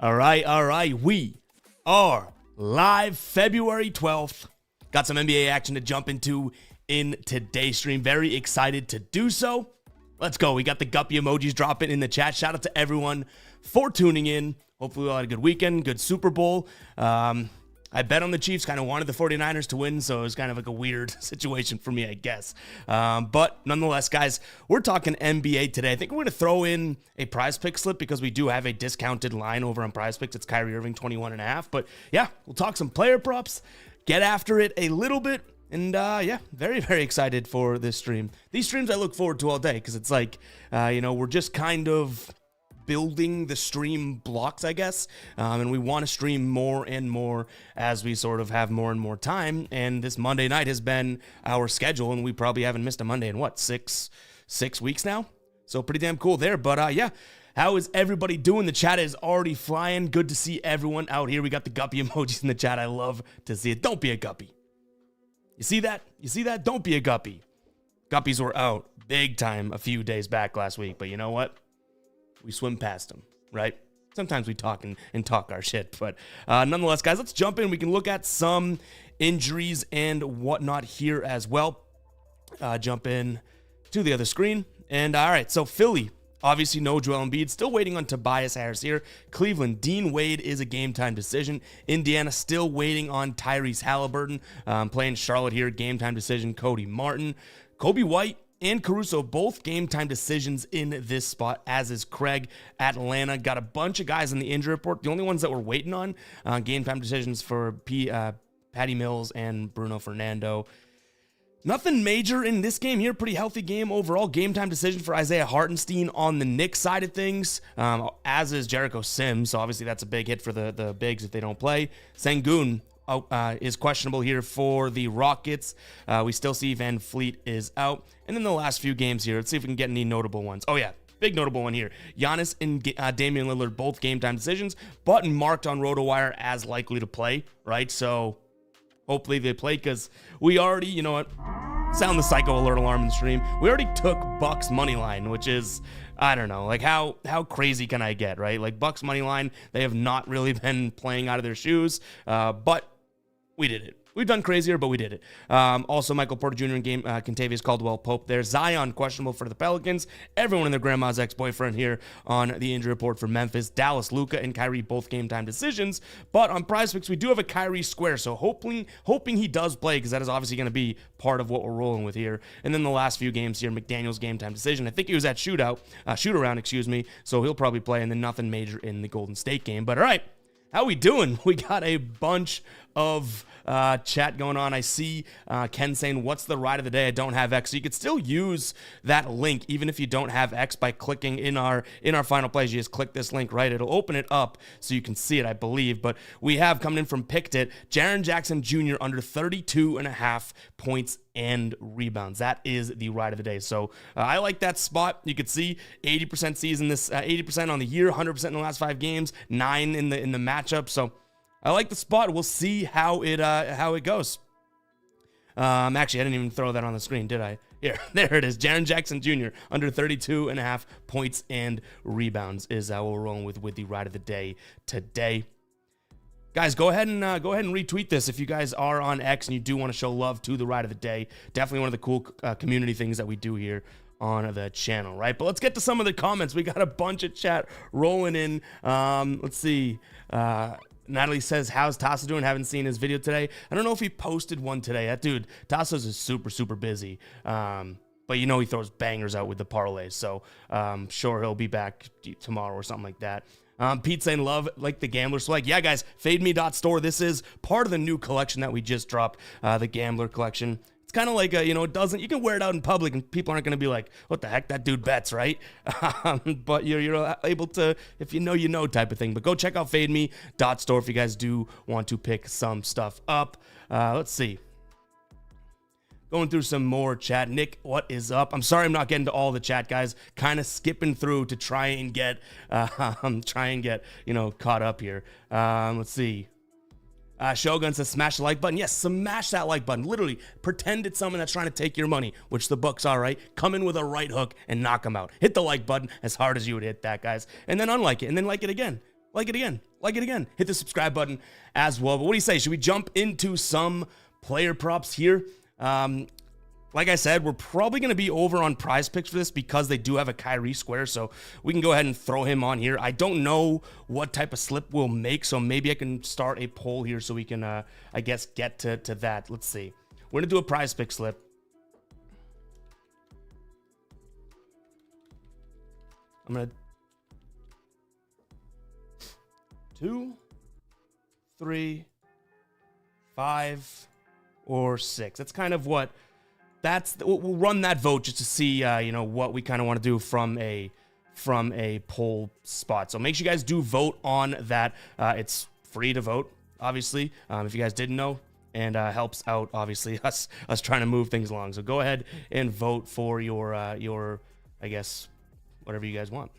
All right. We are live February 12th. Got some NBA action to jump into in today's stream. Very excited to do so. Let's go. We got the guppy emojis dropping in the chat. Shout out to everyone for tuning in. Hopefully we all had a good weekend, good Super Bowl. I bet on the Chiefs, kind of wanted the 49ers to win, so it was kind of like a weird situation for me, I guess. But nonetheless, guys, we're talking NBA today. I think we're going to throw in a prize pick slip because we do have a discounted line over on prize picks. It's Kyrie Irving, 21.5. But yeah, we'll talk some player props, get after it a little bit. And yeah, very, very excited for this stream. These streams I look forward to all day because it's like, we're just kind of building the stream blocks, I guess, and we want to stream more and more as we sort of have more and more time. And this Monday night has been our schedule, and we probably haven't missed a Monday in what, six weeks now? So pretty damn cool there. But yeah, how is everybody doing? The chat is already flying. Good to see everyone out here. We got the guppy emojis in the chat. I love to see it. Don't be a guppy. You see that? Don't be a guppy. Guppies were out big time a few days back last week, but you know what? We swim past them, right? Sometimes we talk and talk our shit, but nonetheless, guys, let's jump in. We can look at some injuries and whatnot here as well. Jump in to the other screen. And all right, so Philly, obviously no Joel Embiid. Still waiting on Tobias Harris here. Cleveland, Dean Wade is a game-time decision. Indiana still waiting on Tyrese Halliburton. Playing Charlotte here, game-time decision. Cody Martin. Kobe White and Caruso, both game-time decisions in this spot, as is Craig. Atlanta got a bunch of guys in the injury report. The only ones that we're waiting on game-time decisions for Patty Mills and Bruno Fernando. Nothing major in this game here. Pretty healthy game overall. Game-time decision for Isaiah Hartenstein on the Knicks side of things, as is Jericho Sims. So obviously that's a big hit for the bigs if they don't play. Sengun is questionable here for the Rockets. We still see Van Fleet is out. And then the last few games here, let's see if we can get any notable ones. Oh yeah, big notable one here. Giannis and Damian Lillard, both game-time decisions, but marked on RotoWire as likely to play, right? So hopefully they play because we already, you know what, sound the psycho alert alarm in the stream. We already took Bucks money line, which is, I don't know, like how crazy can I get, right? Like Bucks money line, they have not really been playing out of their shoes, but we did it. We've done crazier, but we did it. Also, Michael Porter Jr. in game, Kentavious Caldwell-Pope there. Zion, questionable for the Pelicans. Everyone and their grandma's ex-boyfriend here on the injury report for Memphis. Dallas, Luka, and Kyrie, both game-time decisions. But on prize picks, we do have a Kyrie square, so hoping he does play, because that is obviously going to be part of what we're rolling with here. And then the last few games here, McDaniel's game-time decision. I think he was at shoot-around, so he'll probably play, and then nothing major in the Golden State game. But all right, how we doing? We got a bunch of chat going on. I see Ken saying, what's the ride of the day? I don't have X. So you could still use that link even if you don't have X by clicking in our final plays. You just click this link, right? It'll open it up so you can see it, I believe. But we have coming in from Picked It, Jaren Jackson Jr. under 32.5 points and rebounds. That is the ride of the day. So I like that spot. You could see 80% season this, 80% on the year, 100% in the last 5 games, 9 in the matchup. So I like the spot. We'll see how it goes. Actually, I didn't even throw that on the screen, did I? Here, there it is. Jaren Jackson Jr. under 32.5 points and rebounds is how we're rolling with the ride of the day today. Guys, go ahead and retweet this if you guys are on X and you do want to show love to the ride of the day. Definitely one of the cool community things that we do here on the channel, right? But let's get to some of the comments. We got a bunch of chat rolling in. Let's see. Natalie says, how's Tasso doing? Haven't seen his video today. I don't know if he posted one today. That dude, Tassos is super, super busy. But you know he throws bangers out with the parlays. So sure he'll be back tomorrow or something like that. Pete saying love like the gambler swag. Yeah, guys, fademe.store. This is part of the new collection that we just dropped, the Gambler collection. It's kind of like, you can wear it out in public and people aren't going to be like, what the heck, that dude bets, right? But you're able to, if you know type of thing. But go check out fademe.store if you guys do want to pick some stuff up. Let's see. Going through some more chat. Nick, what is up? I'm sorry I'm not getting to all the chat, guys. Kind of skipping through to try and get, caught up here. Let's see. Shogun says, smash the like button. Yes, smash that like button. Literally, pretend it's someone that's trying to take your money, which the books are, right? Come in with a right hook and knock them out. Hit the like button as hard as you would hit that, guys. And then unlike it, and then like it again. like it again. Like it again. Hit the subscribe button as well. But what do you say? Should we jump into some player props here? Like I said, we're probably going to be over on prize picks for this because they do have a Kyrie square, so we can go ahead and throw him on here. I don't know what type of slip we'll make, so maybe I can start a poll here so we can, I guess, get to that. Let's see. We're going to do a prize pick slip. I'm going to 2, 3, 5, or 6. That's kind of what... we'll run that vote just to see, you know, what we kind of want to do from a poll spot. So make sure you guys do vote on that. It's free to vote, obviously, if you guys didn't know, and helps out, obviously, us trying to move things along. So go ahead and vote for your, I guess, whatever you guys want.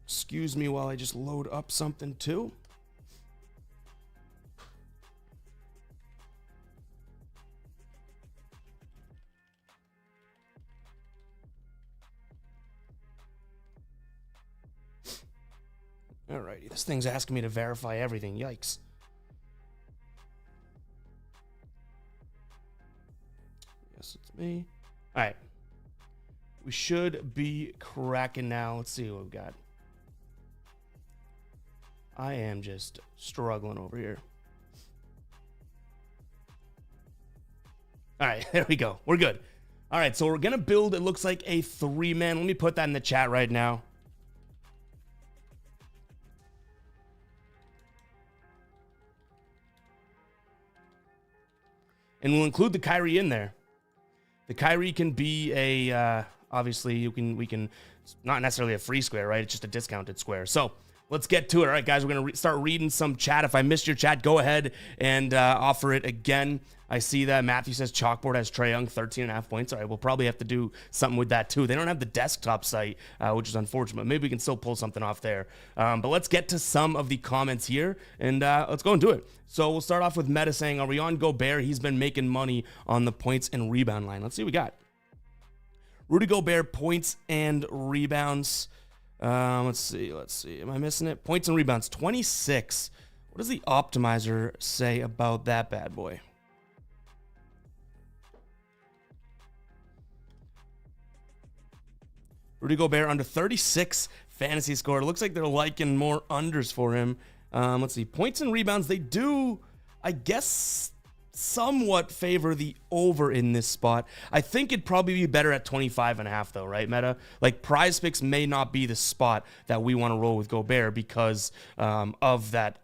Excuse me while I just load up something too. Alrighty, this thing's asking me to verify everything. Yikes. Yes, it's me. Alright. We should be cracking now. Let's see what we've got. I am just struggling over here. Alright, there we go. We're good. Alright, so we're going to build, it looks like a 3-man. Let me put that in the chat right now. And we'll include the Kyrie in there. The Kyrie can be a, obviously, we can, not necessarily a free square, right? It's just a discounted square. So let's get to it. All right, guys, we're going to start reading some chat. If I missed your chat, go ahead and offer it again. I see that Matthew says Chalkboard has Trae Young, 13.5 points. All right, we'll probably have to do something with that too. They don't have the desktop site, which is unfortunate. But maybe we can still pull something off there. But let's get to some of the comments here, and let's go and do it. So we'll start off with Meta saying, are we on Gobert? He's been making money on the points and rebound line. Let's see what we got. Rudy Gobert, points and rebounds. Let's see. Am I missing it? Points and rebounds, 26. What does the optimizer say about that bad boy? Rudy Gobert under 36 fantasy score. It looks like they're liking more unders for him. Let's see. Points and rebounds, they do, I guess, somewhat favor the over in this spot. I think it'd probably be better at 25.5 though, right, Meta? Like, prize picks may not be the spot that we want to roll with Gobert because of that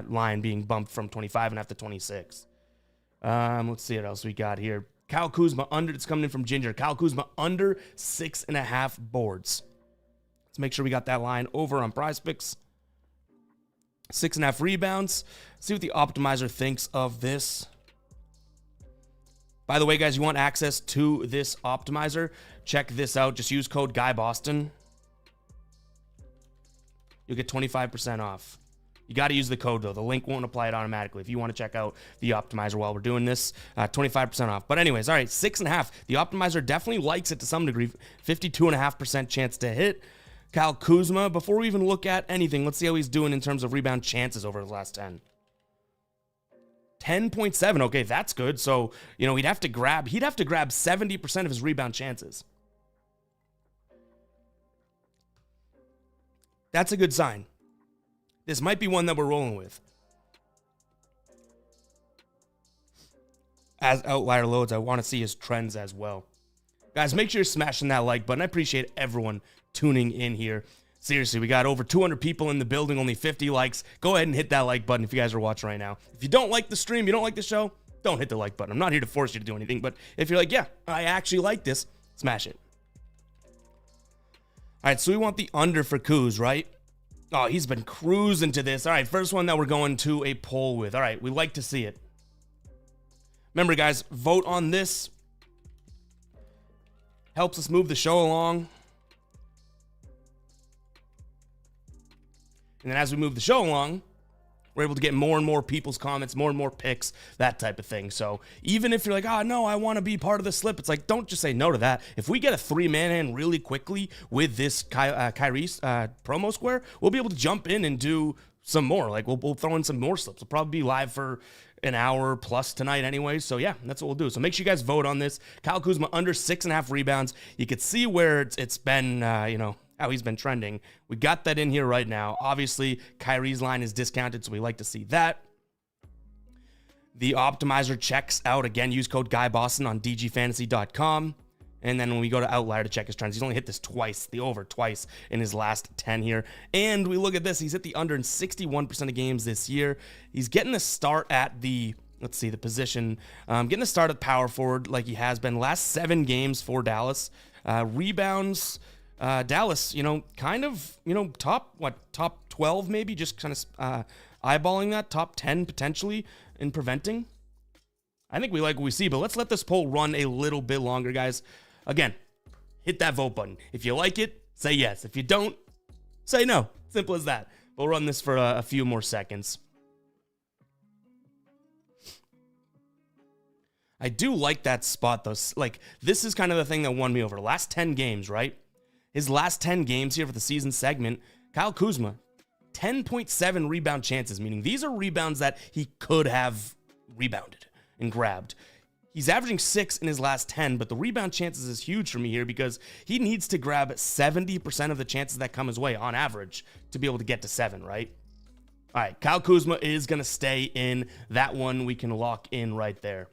line being bumped from 25.5 to 26. Let's see what else we got here. Kyle Kuzma under, it's coming in from Ginger. Kyle Kuzma under 6.5 boards. Let's make sure we got that line over on prize picks. 6.5 rebounds. See what the optimizer thinks of this. By the way, guys, you want access to this optimizer? Check this out. Just use code GUYBOSTON. You'll get 25% off. You got to use the code, though. The link won't apply it automatically. If you want to check out the optimizer while we're doing this, 25% off. But anyways, all right, 6.5. The optimizer definitely likes it to some degree. 52.5% chance to hit. Kyle Kuzma, before we even look at anything, let's see how he's doing in terms of rebound chances over the last 10. 10.7. Okay, that's good. So, you know, he'd have to grab 70% of his rebound chances. That's a good sign. This might be one that we're rolling with. As outlier loads, I want to see his trends as well. Guys, make sure you're smashing that like button. I appreciate everyone tuning in here. Seriously, we got over 200 people in the building, only 50 likes. Go ahead and hit that like button if you guys are watching right now. If you don't like the stream, you don't like the show, don't hit the like button. I'm not here to force you to do anything, but if you're like, yeah, I actually like this, smash it. All right, so we want the under for Kuz, right? Oh, he's been cruising to this. All right, first one that we're going to a poll with. All right, we like to see it. Remember, guys, vote on this. Helps us move the show along. And then as we move the show along, We're able to get more and more people's comments, more and more picks, that type of thing. So even if you're like, oh, no, I want to be part of the slip, it's like, don't just say no to that. If we get a 3-man in really quickly with this Kyrie promo square, we'll be able to jump in and do some more. Like, we'll throw in some more slips. We'll probably be live for an hour plus tonight anyway. So yeah, that's what we'll do. So make sure you guys vote on this. Kyle Kuzma under 6.5 rebounds. You could see where it's been, how he's been trending. We got that in here right now. Obviously, Kyrie's line is discounted, so we like to see that. The optimizer checks out. Again, use code GUYBOSTON on dgfantasy.com. And then when we go to Outlier to check his trends, he's only hit this twice, the over twice in his last 10 here. And we look at this, he's hit the under in 61% of games this year. He's getting a start at the, let's see, the position, getting a start at power forward like he has been. Last 7 games for Dallas. Rebounds, Dallas, kind of, top 12 maybe, just kind of eyeballing that, top 10 potentially in preventing. I think we like what we see, but let's let this poll run a little bit longer, guys. Again, hit that vote button. If you like it, say yes. If you don't, say no. Simple as that. We'll run this for a few more seconds. I do like that spot, though. Like, this is kind of the thing that won me over. Last 10 games, right? His last 10 games here for the season segment, Kyle Kuzma, 10.7 rebound chances, meaning these are rebounds that he could have rebounded and grabbed. He's averaging 6 in his last 10, but the rebound chances is huge for me here because he needs to grab 70% of the chances that come his way on average to be able to get to 7, right? All right, Kyle Kuzma is going to stay in. That one we can lock in right there.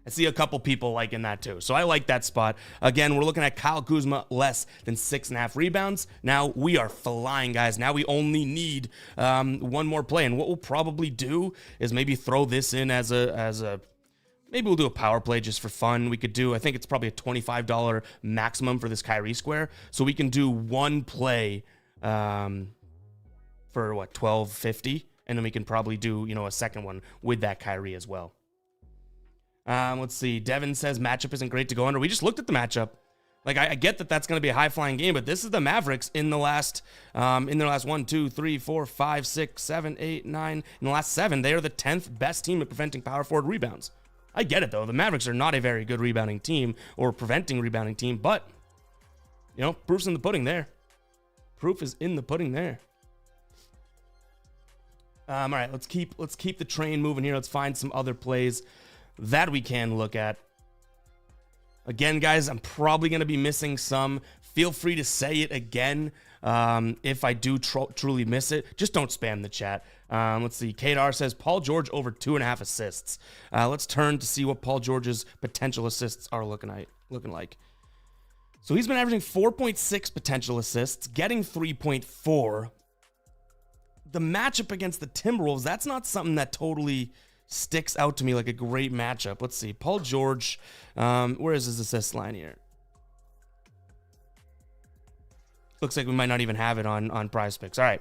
I see a couple people liking that too. So I like that spot. Again, we're looking at Kyle Kuzma less than 6.5 rebounds. Now we are flying, guys. Now we only need one more play. And what we'll probably do is maybe throw this in as a maybe we'll do a power play just for fun. We could do, I think it's probably a $25 maximum for this Kyrie square. So we can do one play for what, $12.50, and then we can probably do, a second one with that Kyrie as well. Let's see. Devin says matchup isn't great to go under. We just looked at the matchup. Like, I get that that's going to be a high-flying game, but this is the Mavericks in their last 1, 2, 3, 4, 5, 6, 7, 8, 9. In the last 7, they are the 10th best team at preventing power forward rebounds. I get it, though. The Mavericks are not a very good rebounding team or preventing rebounding team, but, proof's in the pudding there. Proof is in the pudding there. All right, let's keep the train moving here. Let's find some other plays that we can look at. Again, guys, I'm probably going to be missing some. Feel free to say it again if I do truly miss it. Just don't spam the chat. Let's see. Kadar says Paul George over 2.5 assists. Let's turn to see what Paul George's potential assists are looking like. So he's been averaging 4.6 potential assists, getting 3.4. The matchup against the Timberwolves, that's not something that totally sticks out to me like a great matchup. Let's see. Paul George, where is his assist line here? Looks like we might not even have it on Prize Picks. All right.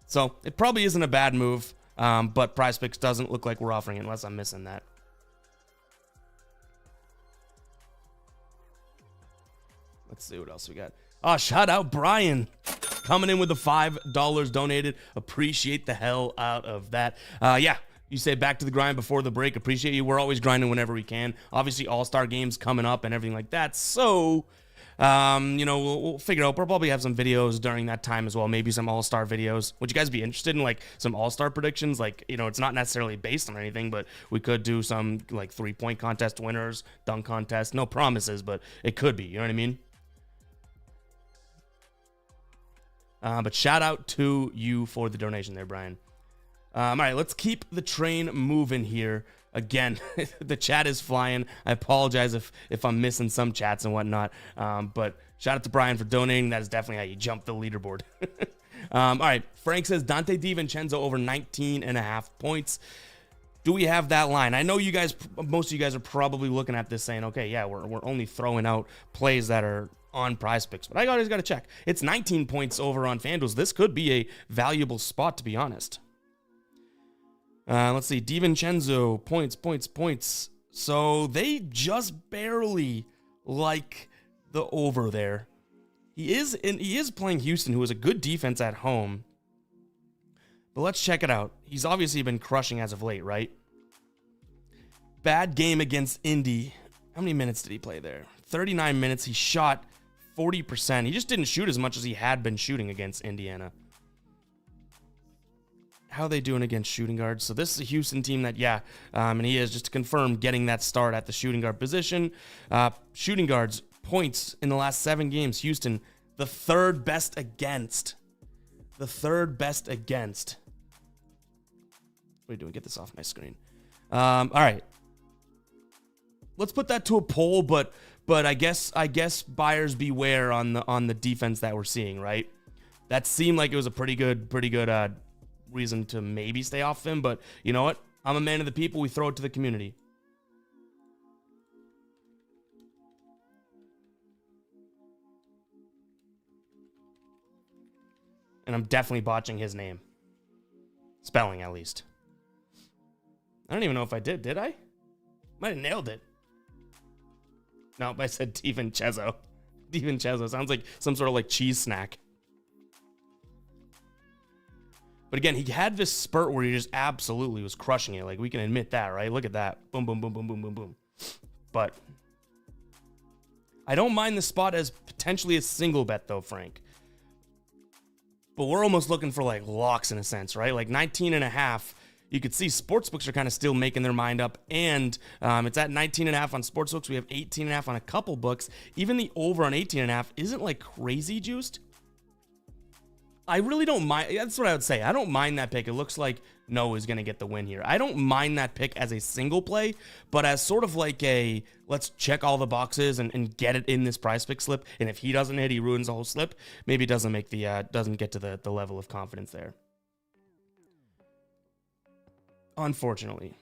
So it probably isn't a bad move, but Prize Picks doesn't look like we're offering it unless I'm missing that. Let's see what else we got. Oh, shout out Brian. Coming in with the $5 donated. Appreciate the hell out of that. Yeah, you say back to the grind before the break. Appreciate you. We're always grinding whenever we can. Obviously, All-Star games coming up and everything like that. So, we'll figure out. We'll probably have some videos during that time as well. Maybe some All-Star videos. Would you guys be interested in, some All-Star predictions? It's not necessarily based on anything, but we could do some, 3-point contest winners, dunk contest. No promises, but it could be. You know what I mean? But shout out to you for the donation there, Brian. All right, let's keep the train moving here. Again, the chat is flying. I apologize if I'm missing some chats and whatnot. But shout out to Brian for donating. That is definitely how you jump the leaderboard. All right, Frank says Dante DiVincenzo over 19.5 points. Do we have that line? I know you guys, most of you guys are probably looking at this saying, okay, yeah, we're only throwing out plays that are on Prize Picks, but I always got to check. It's 19 points over on FanDuel. This could be a valuable spot, to be honest. Let's see. DiVincenzo, points. So they just barely like the over there. He is playing Houston, who is a good defense at home. But let's check it out. He's obviously been crushing as of late, right? Bad game against Indy. How many minutes did he play there? 39 minutes. He shot 40%. He just didn't shoot as much as he had been shooting against Indiana. How are they doing against shooting guards? So this is a Houston team that, and he is, just to confirm, getting that start at the shooting guard position. Shooting guards, points in the last 7 games. Houston, the third best against. The third best against. What are you doing? Get this off my screen. All right. Let's put that to a poll, but I guess buyers beware on the defense that we're seeing, right? That seemed like it was a pretty good reason to maybe stay off him, but you know what? I'm a man of the people. We throw it to the community. And I'm definitely botching his name. Spelling, at least. I don't even know if I did I? Might have nailed it. Nope, I said DiVincenzo. DiVincenzo sounds like some sort of like cheese snack. But again, he had this spurt where he just absolutely was crushing it. Like, we can admit that, right? Look at that. Boom, boom, boom, boom, boom, boom, boom. But I don't mind the spot as potentially a single bet, though, Frank. But we're almost looking for, like, locks in a sense, right? Like 19.5. You could see sportsbooks are kind of still making their mind up, and it's at 19.5 on sportsbooks. We have 18.5 on a couple books. Even the over on 18.5 isn't like crazy juiced. I really don't mind. That's what I would say. I don't mind that pick. It looks like Noah is going to get the win here. I don't mind that pick as a single play, but as sort of like a let's check all the boxes and get it in this prize pick slip. And if he doesn't hit, he ruins the whole slip. Maybe it doesn't make doesn't get to the level of confidence there. Unfortunately.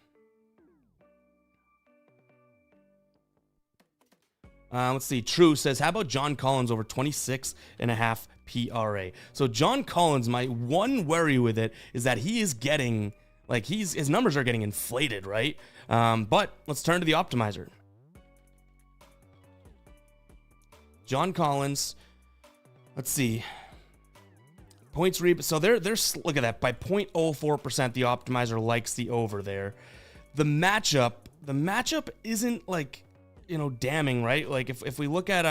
Let's see. True says, how about John Collins over 26.5 PRA? So John Collins, my one worry with it is that he is getting, like, his numbers are getting inflated, right? But let's turn to the optimizer. John Collins, let's see. Points so they're look at that, by 0.04% the optimizer likes the over there. The matchup isn't like, damning, right? Like if we look at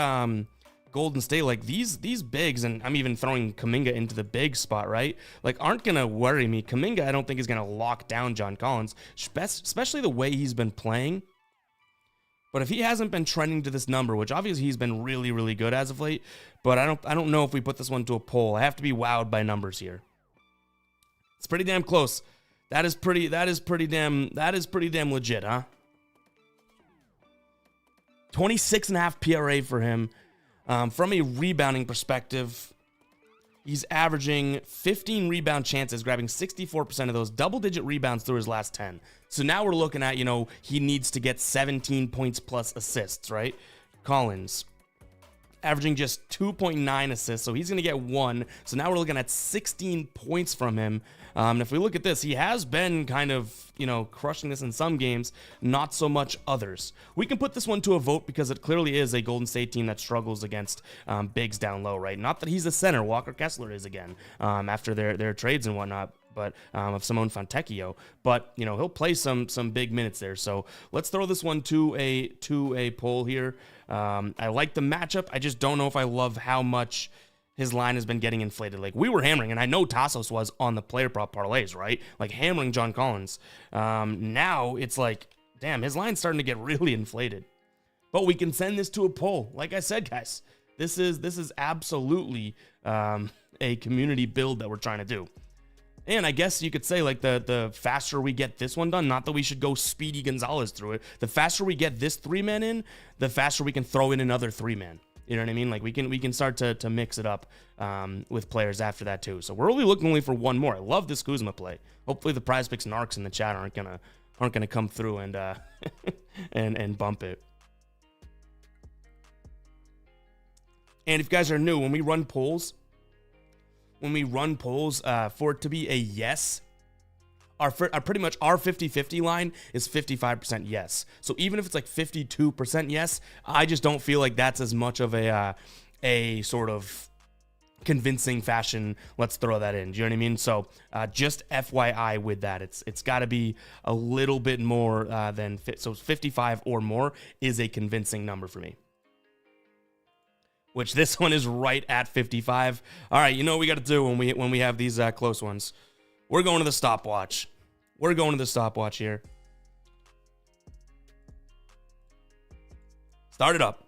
Golden State, like these bigs, and I'm even throwing Kuminga into the big spot, right? Like aren't gonna worry me. Kuminga I don't think is gonna lock down John Collins, especially the way he's been playing. But if he hasn't been trending to this number, which obviously he's been really, really good as of late, but I don't know if we put this one to a poll. I have to be wowed by numbers here. It's pretty damn close. That is pretty damn legit, huh? 26.5 PRA for him. From a rebounding perspective, he's averaging 15 rebound chances, grabbing 64% of those, double-digit rebounds through his last 10. So now we're looking at, he needs to get 17 points plus assists, right? Collins, averaging just 2.9 assists, so he's going to get 1. So now we're looking at 16 points from him. And if we look at this, he has been kind of, crushing this in some games, not so much others. We can put this one to a vote because it clearly is a Golden State team that struggles against bigs down low, right? Not that he's a center. Walker Kessler is again after their trades and whatnot. But of Simone Fontecchio, but he'll play some big minutes there. So let's throw this one to a poll here. I like the matchup. I just don't know if I love how much his line has been getting inflated. Like we were hammering, and I know Tassos was on the player prop parlays, right? Like hammering John Collins. Now it's like, damn, his line's starting to get really inflated. But we can send this to a poll. Like I said, guys, this is absolutely a community build that we're trying to do. And I guess you could say, like, the faster we get this one done, not that we should go Speedy Gonzalez through it. The faster we get this 3-man in, the faster we can throw in another 3-man. You know what I mean? Like, we can start to mix it up with players after that, too. So we're really looking only for one more. I love this Kuzma play. Hopefully the Prize Picks narcs in the chat aren't gonna come through and and bump it. And if you guys are new, when we run polls for it to be a yes, our pretty much our 50-50 line is 55% yes. So even if it's like 52% yes, I just don't feel like that's as much of a a sort of convincing fashion, let's throw that in. Do you know what I mean? So just FYI with that, it's got to be a little bit more than so 55 or more is a convincing number for me. Which this one is right at 55. All right, you know what we got to do when we have these close ones. We're going to the stopwatch. We're going to the stopwatch here. Start it up.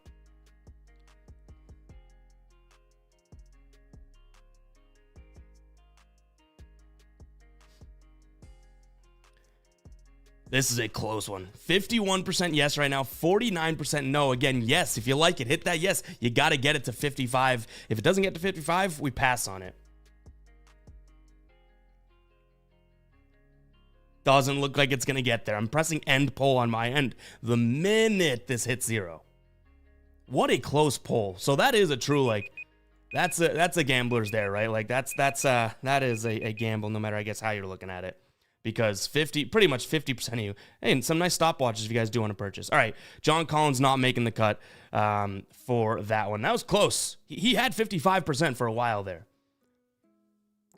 This is a close one. 51% yes right now, 49% no. Again, yes, if you like it, hit that yes. You got to get it to 55. If it doesn't get to 55, we pass on it. Doesn't look like it's going to get there. I'm pressing end poll on my end the minute this hits 0. What a close poll. So that is a true, like, that's a gambler's there, right? Like that is a gamble no matter, I guess, how you're looking at it. Because pretty much 50% of you, hey, and some nice stopwatches if you guys do want to purchase. All right, John Collins not making the cut for that one. That was close. He had 55% for a while there.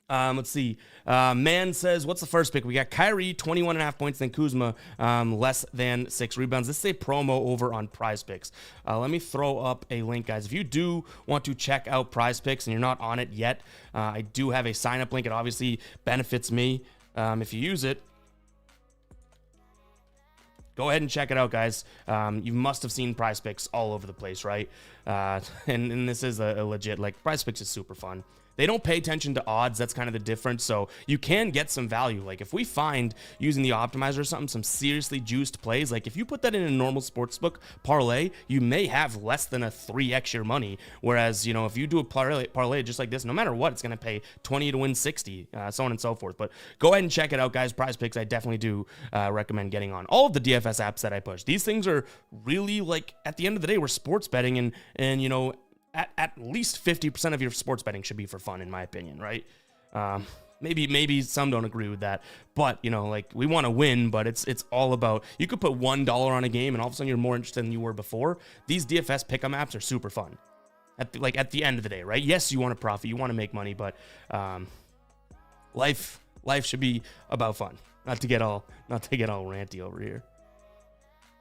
Let's see. Man says, what's the first pick? We got Kyrie, 21.5 points, then Kuzma, less than 6 rebounds. This is a promo over on Prize Picks. Let me throw up a link, guys. If you do want to check out Prize Picks and you're not on it yet, I do have a sign-up link. It obviously benefits me. If you use it, go ahead and check it out, guys. You must have seen Prize Picks all over the place, right? And this is a legit, like, Prize Picks is super fun. They don't pay attention to odds. That's kind of the difference. So you can get some value. Like if we find using the optimizer or something, some seriously juiced plays, like if you put that in a normal sportsbook parlay, you may have less than a 3x your money. Whereas, you know, if you do a parlay just like this, no matter what, it's going to pay 20 to win 60, so on and so forth. But go ahead and check it out, guys. Prize Picks, I definitely do recommend getting on. All of the DFS apps that I push, these things are really, like, at the end of the day, we're sports betting, and you know, at least 50% of your sports betting should be for fun, in my opinion, right? Maybe some don't agree with that, but, you know, like, we want to win, but it's all about, you could put $1 on a game and all of a sudden you're more interested than you were before. These DFS pick'em apps are super fun at the end of the day, right? Yes, you want to profit, you want to make money, but life should be about fun. Not to get all ranty over here.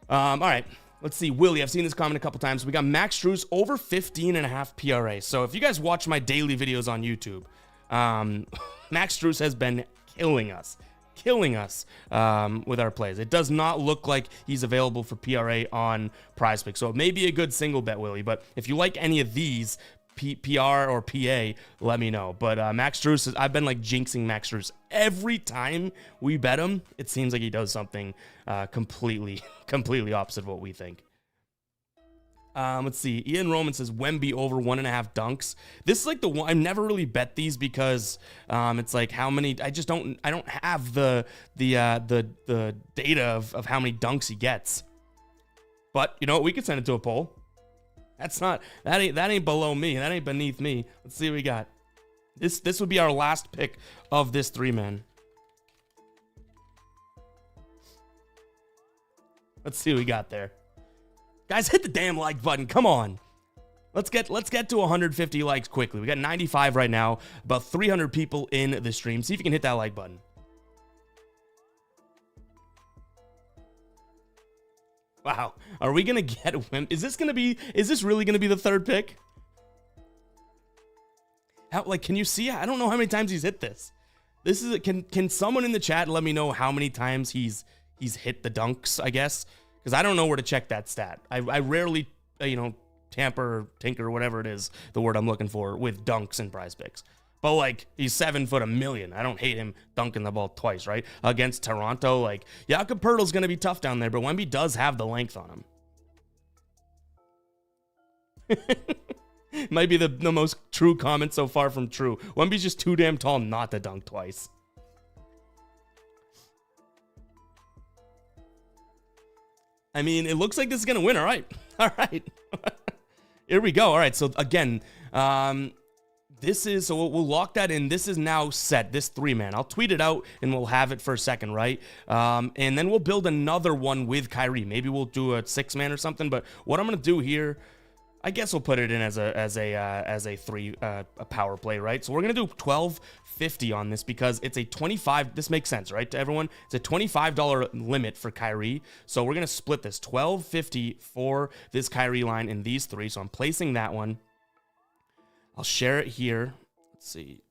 All right. Let's see, Willie, I've seen this comment a couple times. We got Max Strus over 15.5 PRA. So if you guys watch my daily videos on YouTube, Max Strus has been killing us with our plays. It does not look like he's available for PRA on Prize Picks. So it may be a good single bet, Willie. But if you like any of these, PR or PA, let me know. But Max Strus, I've been like jinxing Max Strus every time we bet him. It seems like he does something completely opposite of what we think. Let's see. Ian Roman says Wemby over 1.5 dunks. This is like the one I never really bet these because it's like how many. I don't have the data of how many dunks he gets. But you know what? We could send it to a poll. That ain't below me. That ain't beneath me. Let's see what we got. This would be our last pick of this 3-man. Let's see what we got there. Guys, hit the damn like button. Come on. Let's get to 150 likes quickly. We got 95 right now. About 300 people in the stream. See if you can hit that like button. Wow. Are we going to get Wemby? Is this really going to be the third pick? Can you see? I don't know how many times he's hit this. Can someone in the chat let me know how many times he's hit the dunks, I guess? Because I don't know where to check that stat. I rarely, tinker, whatever it is, the word I'm looking for, with dunks and Prize Picks. But, like, he's 7 foot a million. I don't hate him dunking the ball twice, right? Against Toronto, like, Jakob Poeltl's going to be tough down there, but Wemby does have the length on him. Might be the most true comment so far from True. Wemby's just too damn tall not to dunk twice. I mean, it looks like this is going to win. All right. All right. Here we go. All right. So, again, so we'll lock that in. This is now set, this 3-man. I'll tweet it out and we'll have it for a second, right? And then we'll build another one with Kyrie. Maybe we'll do a 6-man or something. But what I'm going to do here, I guess we'll put it in as a power play, right? So we're gonna do 1250 on this because it's a 25. This makes sense, right, to everyone? It's a $25 limit for Kyrie, so we're gonna split this 1250 for this Kyrie line in these three. So I'm placing that one. I'll share it here. Let's see.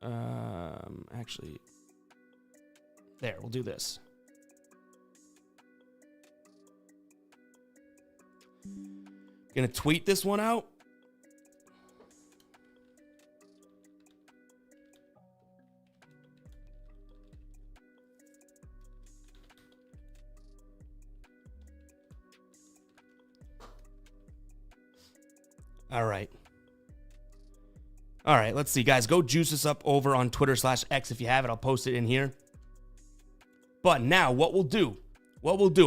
Actually, there. We'll do this. Gonna tweet this one out. All right. All right, let's see, guys. Go juice us up over on Twitter/X if you have it. I'll post it in here. But now, what we'll do,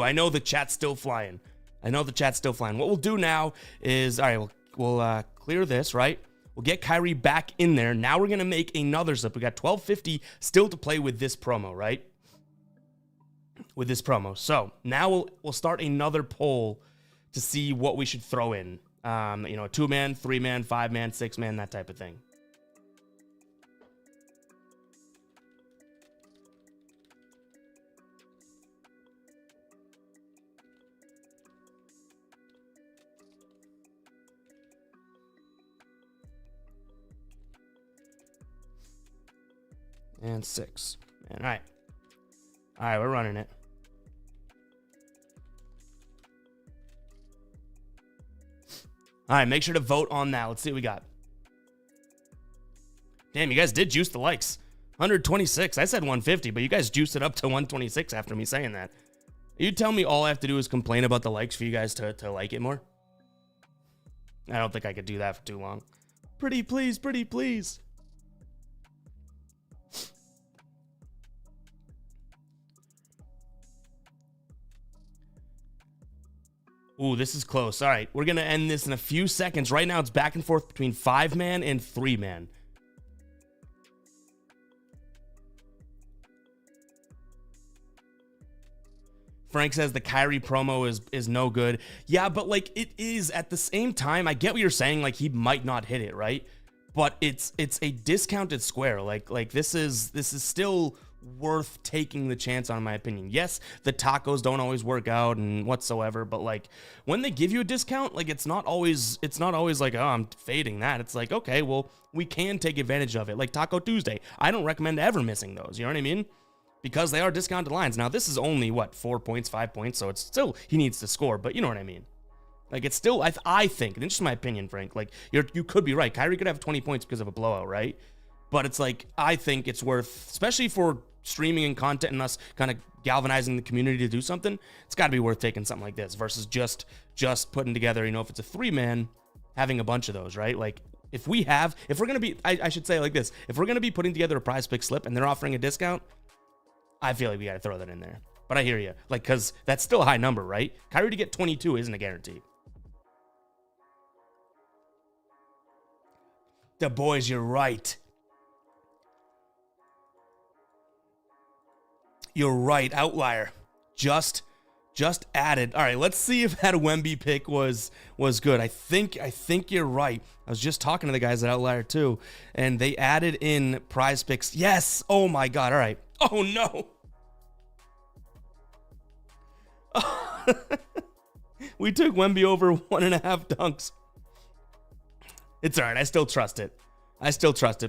I know the chat's still flying. What we'll do now is, all right, we'll clear this, right? We'll get Kyrie back in there. Now we're going to make another slip. We got 1250 still to play with this promo, right? With this promo. So now we'll start another poll to see what we should throw in. You know, 2-man, 3-man, 5-man, 6-man, that type of thing. And 6. Man, all right, we're running it. All right, make sure to vote on that. Let's see what we got. Damn, you guys did juice the likes. 126. I said 150, but you guys juiced it up to 126 after me saying that. You tell me all I have to do is complain about the likes for you guys to like it more? I don't think I could do that for too long. Pretty please, pretty please. Ooh, this is close. All right, we're going to end this in a few seconds. Right now, it's back and forth between 5-man and 3-man. Frank says the Kyrie promo is no good. Yeah, but, like, it is at the same time. I get what you're saying. Like, he might not hit it, right? But it's a discounted square. Like this is still worth taking the chance on, in my opinion. Yes, the tacos don't always work out and whatsoever, but like when they give you a discount, like it's not always like, oh, I'm fading that. It's like, okay, well, we can take advantage of it. Like Taco Tuesday, I don't recommend ever missing those, you know what I mean? Because they are discounted lines. Now this is only what, 4 points, 5 points, so it's still, he needs to score, but you know what I mean? Like it's still, I think, and it's just my opinion, Frank, like you could be right. Kyrie could have 20 points because of a blowout, right? But it's like, I think it's worth, especially for streaming and content and us kind of galvanizing the community to do something, it's got to be worth taking something like this versus just putting together, you know, if it's a 3-man, having a bunch of those, right? Like if we're going to be, I should say it like this, if we're going to be putting together a prize pick slip and they're offering a discount, I feel like we got to throw that in there. But I hear you, like, because that's still a high number, right? Kyrie to get 22 isn't a guarantee. The boys, you're right. You're right, outlier. Just added. All right, let's see if that Wemby pick was good. I think you're right. I was just talking to the guys at Outlier too, and they added in prize picks. Yes. Oh my God. All right. Oh no. We took Wemby over 1.5 dunks. It's all right. I still trust it.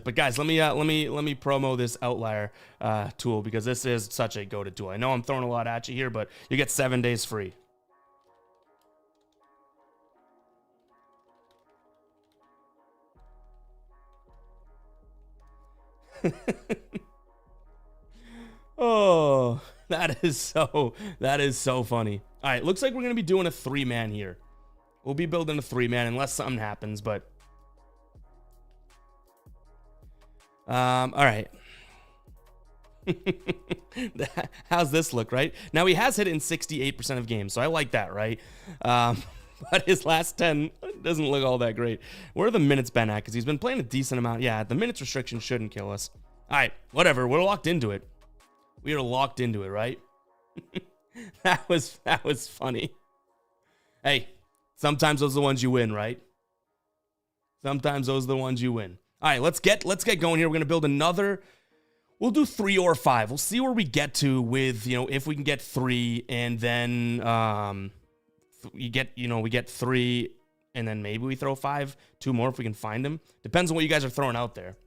But guys, let me promo this Outlier tool because this is such a go-to tool. I know I'm throwing a lot at you here, but you get 7 days free. Oh, that is so funny. All right, looks like we're gonna be doing a 3-man here. We'll be building a 3-man unless something happens, but. All right. How's this look, right? Now he has hit it in 68% of games, so I like that, right? But his last 10 doesn't look all that great. Where are the minutes been at? Because he's been playing a decent amount. Yeah, the minutes restriction shouldn't kill us. All right, whatever. We're locked into it. We are locked into it, right? That was funny. Hey, Sometimes those are the ones you win, right? Sometimes those are the ones you win. All right, let's get going here. We're going to build another. We'll do 3 or 5. We'll see where we get to with, if we can get 3 and then we get 3 and then maybe we throw 5, 2 more if we can find them. Depends on what you guys are throwing out there.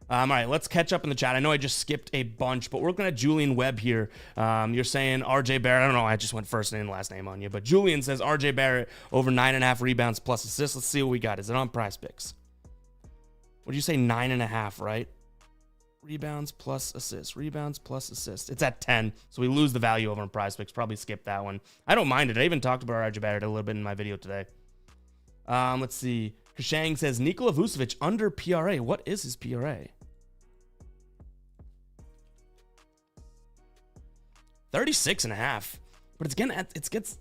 All right, let's catch up in the chat. I know I just skipped a bunch, but we're looking at Julian Webb here. You're saying RJ Barrett. I don't know. I just went first name and last name on you. But Julian says RJ Barrett over 9.5 rebounds plus assists. Let's see what we got. Is it on Prize Picks? What did you say? 9.5, right? Rebounds plus assists. Rebounds plus assists. It's at 10, so we lose the value over on Prize Picks. Probably skip that one. I don't mind it. I even talked about RJ Barrett a little bit in my video today. Let's see. Kashang says Nikola Vucevic under PRA. What is his PRA? 36.5. But it gets.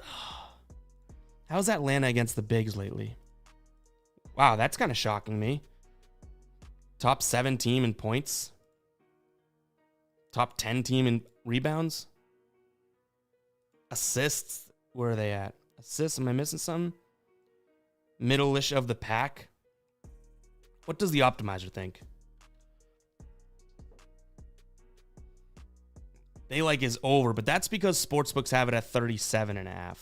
How's Atlanta against the bigs lately? Wow, that's kind of shocking me. Top 7 team in points. Top 10 team in rebounds. Assists. Where are they at? Assists. Am I missing something? Middle-ish of the pack. What does the optimizer think? They like is over, but that's because sportsbooks have it at 37.5.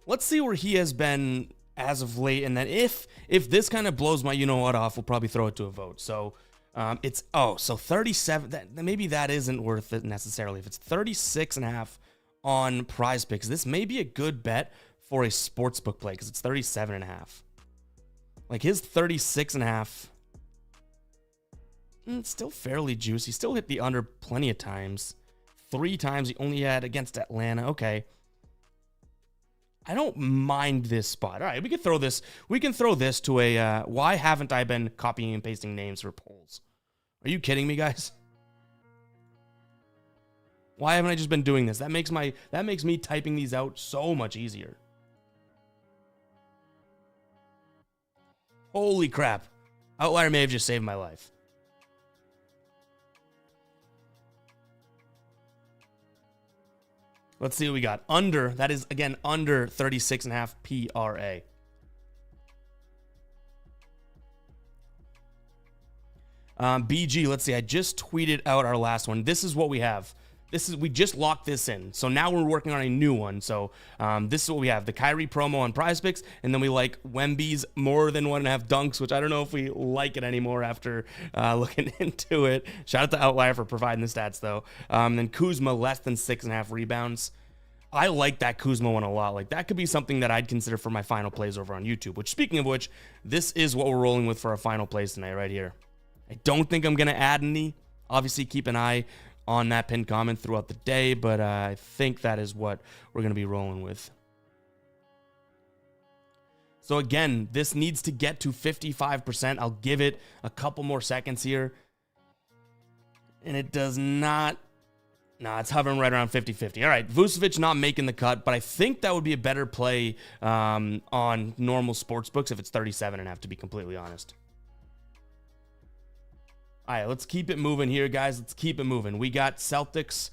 Let's see where he has been as of late, and then if this kind of blows my you-know-what off, we'll probably throw it to a vote. So so 37, maybe that isn't worth it necessarily. If it's 36.5 on Prize Picks, this may be a good bet for a sportsbook play because it's 37.5. Like his 36.5, it's still fairly juicy. Still hit the under plenty of times. 3 times he only had against Atlanta. Okay. I don't mind this spot. All right, we can throw this. We can throw this to a. Why haven't I been copying and pasting names for polls? Are you kidding me, guys? Why haven't I just been doing this? That makes me typing these out so much easier. Holy crap! Outlier may have just saved my life. Let's see what we got. Under, that is, again, under 36.5 PRA. BG, let's see. I just tweeted out our last one. This is what we have. We just locked this in. So now we're working on a new one. So this is what we have. The Kyrie promo on Prize Picks. And then we like Wemby's more than 1.5 dunks, which I don't know if we like it anymore after looking into it. Shout out to Outlier for providing the stats, though. Then Kuzma, less than 6.5 rebounds. I like that Kuzma one a lot. Like, that could be something that I'd consider for my final plays over on YouTube. Which, speaking of which, this is what we're rolling with for our final plays tonight right here. I don't think I'm going to add any. Obviously, keep an eye on that pinned comment throughout the day, but I think that is what we're going to be rolling with. So again, this needs to get to 55%. I'll give it a couple more seconds here. And it does not. Nah, it's hovering right around 50-50. All right, Vucevic not making the cut, but I think that would be a better play on normal sports books if it's 37.5, to be completely honest. All right, let's keep it moving here, guys. Let's keep it moving. We got Celtics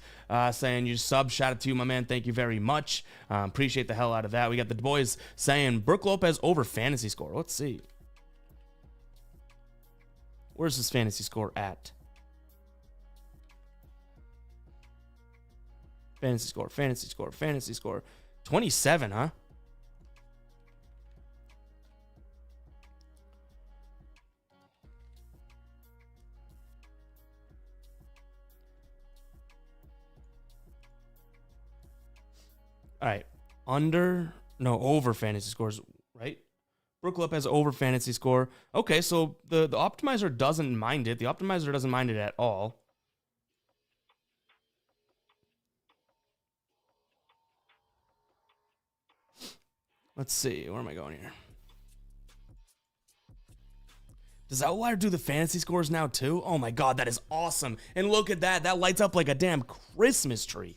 saying you sub. Shout out to you, my man. Thank you very much. Appreciate the hell out of that. We got the boys saying Brook Lopez over fantasy score. Let's see. Where's his fantasy score at? Fantasy score. 27, huh? All right. Over fantasy scores, right? Brook Lopez over fantasy score. Okay, so the optimizer doesn't mind it. The optimizer doesn't mind it at all. Let's see. Where am I going here? Does Outlier do the fantasy scores now too? Oh my God, that is awesome. And look at that. That lights up like a damn Christmas tree.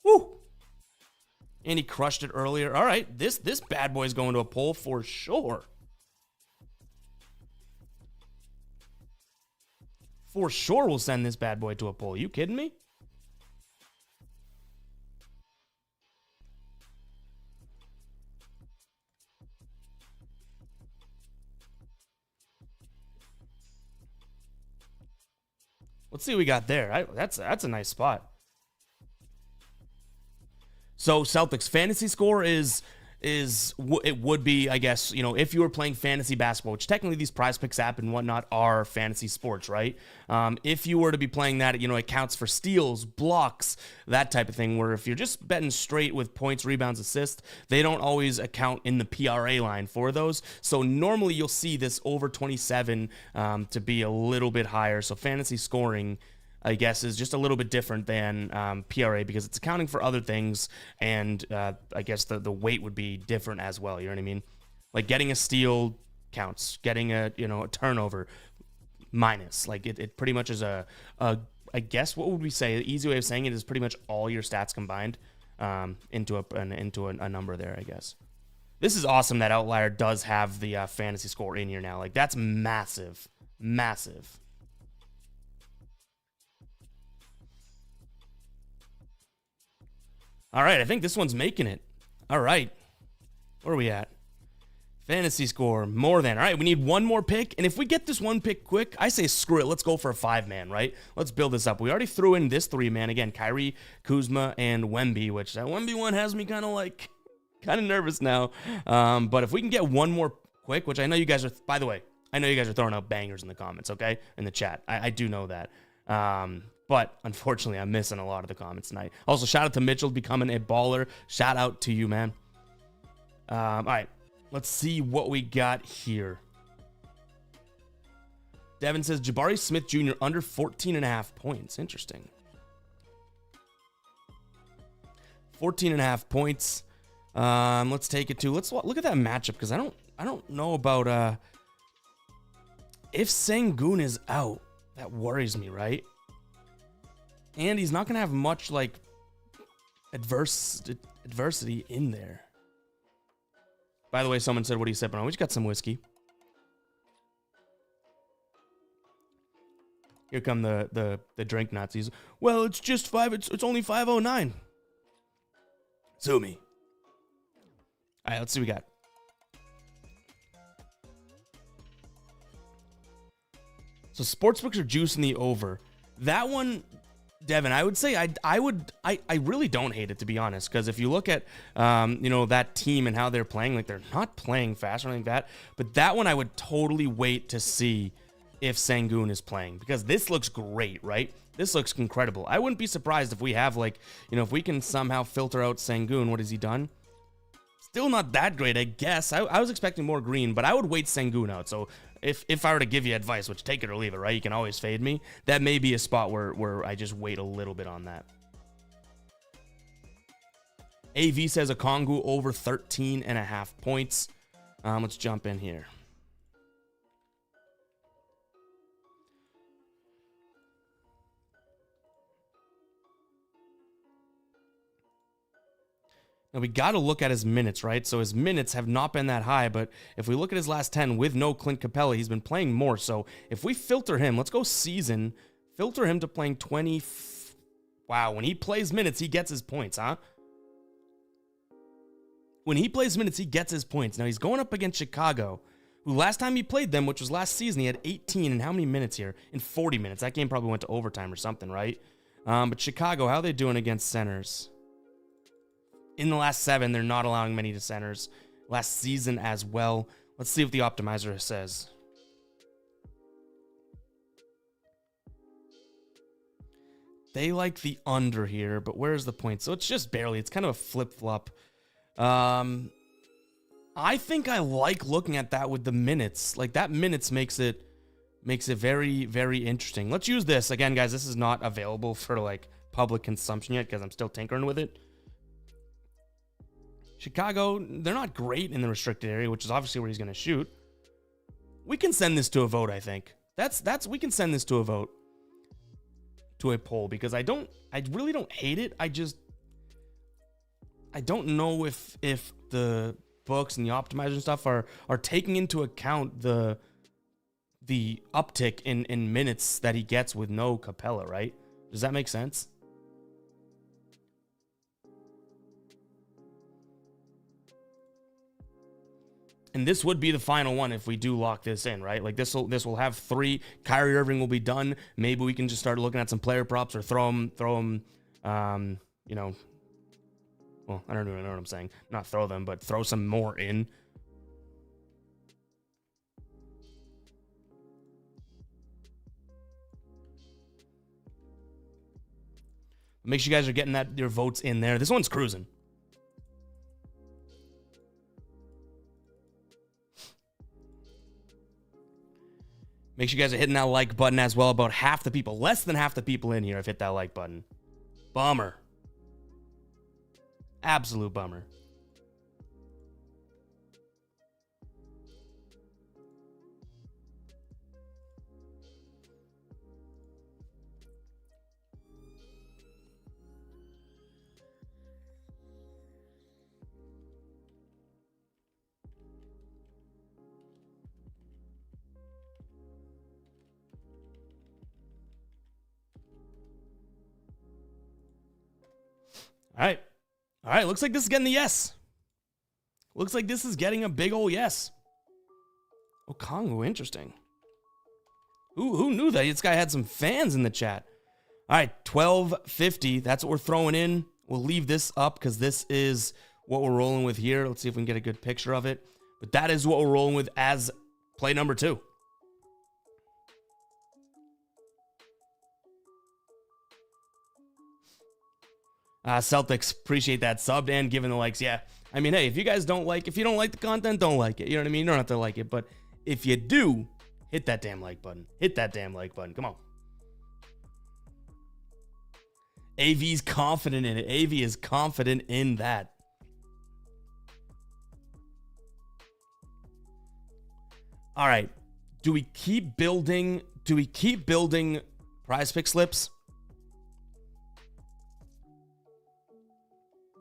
Woo! And he crushed it earlier. All right, this bad boy is going to a poll for sure. For sure we'll send this bad boy to a poll. You kidding me? Let's see what we got there. That's a nice spot. So Celtics fantasy score it would be, I guess, you know, if you were playing fantasy basketball, which technically these Prize Picks app and whatnot are fantasy sports, right? If you were to be playing that, you know, it counts for steals, blocks, that type of thing, where if you're just betting straight with points, rebounds, assists, they don't always account in the PRA line for those. So normally you'll see this over 27 to be a little bit higher. So fantasy scoring, I guess, is just a little bit different than PRA because it's accounting for other things, and I guess the weight would be different as well. You know what I mean? Like getting a steal counts, getting a turnover minus. Like it pretty much is I guess what would we say? The easy way of saying it is pretty much all your stats combined into a number there. I guess this is awesome that Outlier does have the fantasy score in here now. Like that's massive, massive. All right, I think this one's making it. All right. Where are we at? Fantasy score, more than. All right, we need one more pick. And if we get this one pick quick, I say screw it. Let's go for a 5-man, right? Let's build this up. We already threw in this 3-man. Again, Kyrie, Kuzma, and Wemby, which that Wemby one has me kind of nervous now. But if we can get one more quick, which I know you guys are, by the way, I know you guys are throwing out bangers in the comments, okay? In the chat. I do know that. But unfortunately, I'm missing a lot of the comments tonight. Also, shout out to Mitchell becoming a baller. Shout out to you, man. All right, let's see what we got here. Devin says Jabari Smith Jr. under 14.5 points. Interesting. 14.5 points. Let's take it to. Let's look at that matchup because I don't know about if Sengun is out. That worries me, right? And he's not going to have much, like, adversity in there. By the way, someone said, what are you sipping on? We just got some whiskey. Here come the drink Nazis. Well, it's just it's only 509. Sue me. All right, let's see what we got. So sportsbooks are juicing the over. That one, Devin, I would say I really don't hate it, to be honest, because if you look at that team and how they're playing, like they're not playing fast or anything like that. But that one I would totally wait to see if Sengun is playing, because this looks great, right? This looks incredible. I wouldn't be surprised if we have if we can somehow filter out Sengun. What has he done? Still not that great, I guess. I was expecting more green, but I would wait Sengun out. So if I were to give you advice, which take it or leave it, right? You can always fade me. That may be a spot where I just wait a little bit on that. AV says a Kongu over 13.5 points. Let's jump in here. Now, we got to look at his minutes, right? So his minutes have not been that high, but if we look at his last 10 with no Clint Capella, he's been playing more. So if we filter him, let's go season, filter him to playing 20. Wow, when he plays minutes, he gets his points, huh? When he plays minutes, he gets his points. Now, he's going up against Chicago, who last time he played them, which was last season, he had 18 in how many minutes here? In 40 minutes. That game probably went to overtime or something, right? But Chicago, how are they doing against centers? In the last 7, they're not allowing many to centers. Last season as well. Let's see what the optimizer says. They like the under here, but where's the point? So it's just barely. It's kind of a flip-flop. I think I like looking at that with the minutes. Like, that minutes makes it very, very interesting. Let's use this. Again, guys, this is not available for, like, public consumption yet because I'm still tinkering with it. Chicago, they're not great in the restricted area, which is obviously where he's going to shoot. We can send this to a vote, I think. We can send this to a vote. To a poll, because I really don't hate it. I don't know if the books and the optimizer and stuff are taking into account the the uptick in minutes that he gets with no Capella, right? Does that make sense? And this would be the final one if we do lock this in, right? Like this will have 3. Kyrie Irving will be done. Maybe we can just start looking at some player props or throw them, you know, well, I don't even know what I'm saying. Not throw them, but throw some more in. Make sure you guys are getting your votes in there. This one's cruising. Make sure you guys are hitting that like button as well. About half the people, less than half the people in here have hit that like button. Bummer. Absolute bummer. All right. Looks like this is getting the yes. Looks like this is getting a big ol' yes. Oh, Congo, interesting. Who knew that? This guy had some fans in the chat. All right, 1250. That's what we're throwing in. We'll leave this up because this is what we're rolling with here. Let's see if we can get a good picture of it. But that is what we're rolling with as play number 2. Celtics, appreciate that subbed and giving the likes. Yeah, I mean, hey, if you don't like the content, don't like it. You know what I mean? You don't have to like it, but if you do, hit that damn like button. Hit that damn like button. Come on. AV's confident in it. AV is confident in that. All right. Do we keep building prize pick slips?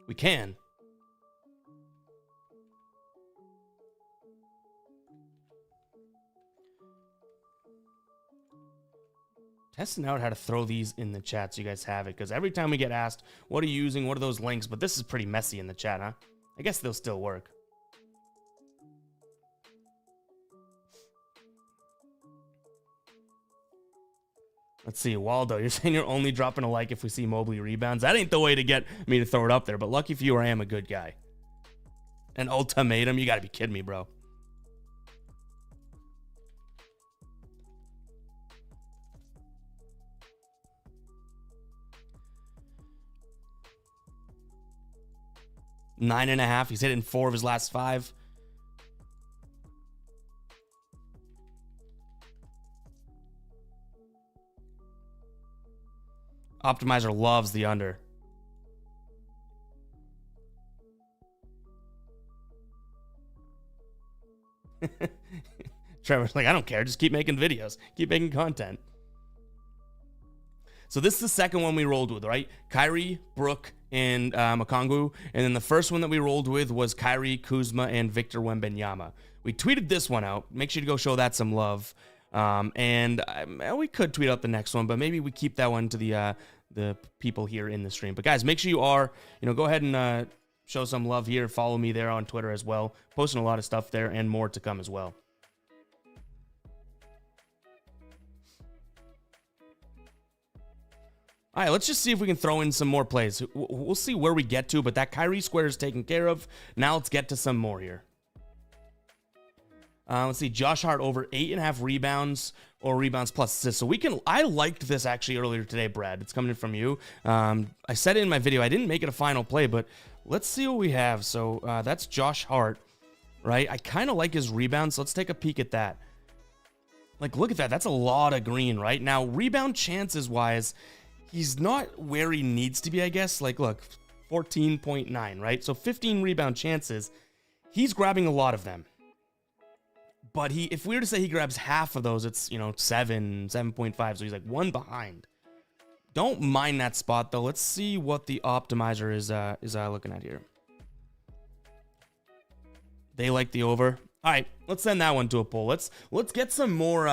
We can. Testing out how to throw these in the chat so you guys have it, because every time we get asked, what are you using? What are those links? But this is pretty messy in the chat, huh? I guess they'll still work. Let's see, Waldo, you're saying you're only dropping a like if we see Mobley rebounds. That ain't the way to get me to throw it up there, but lucky for you, I am a good guy. An ultimatum? You gotta be kidding me, bro. Nine and a half. He's hitting 4 of his last 5. Optimizer loves the under. Trevor's like, I don't care. Just keep making videos. Keep making content. So this is the second one we rolled with, right? Kyrie, Brook, and Okongwu. And then the first one that we rolled with was Kyrie, Kuzma, and Victor Wembanyama. We tweeted this one out. Make sure to go show that some love. And we could tweet out the next one, but maybe we keep that one to the people here in the stream. But guys, make sure you are, go ahead and show some love here. Follow me there on Twitter as well. Posting a lot of stuff there and more to come as well. All right, let's just see if we can throw in some more plays. We'll see where we get to, but that Kyrie square is taken care of. Now let's get to some more here. Let's see, Josh Hart over 8.5 rebounds or rebounds plus assists. So I liked this actually earlier today, Brad. It's coming in from you. I said it in my video. I didn't make it a final play, but let's see what we have. So that's Josh Hart, right? I kind of like his rebounds. So let's take a peek at that. Like, look at that. That's a lot of green, right? Now, rebound chances wise, he's not where he needs to be, I guess. Like, look, 14.9, right? So 15 rebound chances. He's grabbing a lot of them. But if we were to say he grabs half of those, it's, 7.5. So he's like 1 behind. Don't mind that spot, though. Let's see what the optimizer is looking at here. They like the over. All right, let's send that one to a poll. Let's get some more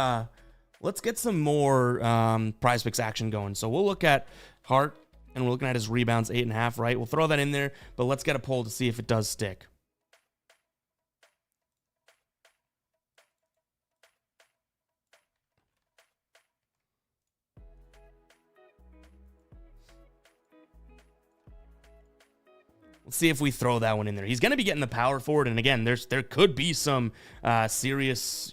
prize picks action going. So we'll look at Hart, and we're looking at his rebounds, 8.5, right? We'll throw that in there, but let's get a poll to see if it does stick. Let's see if we throw that one in there. He's going to be getting the power forward, and again, there could be some serious,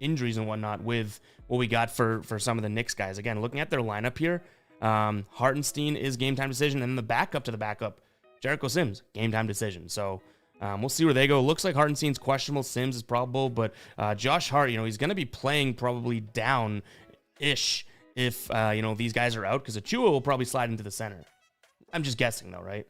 injuries and whatnot with what we got for some of the Knicks guys. Again, looking at their lineup here, Hartenstein is game time decision, and the backup to the backup, Jericho Sims, game time decision. So we'll see where they go. Looks like Hartenstein's questionable, Sims is probable, but Josh Hart, he's going to be playing probably down-ish if these guys are out, because Achua will probably slide into the center. I'm just guessing though, right?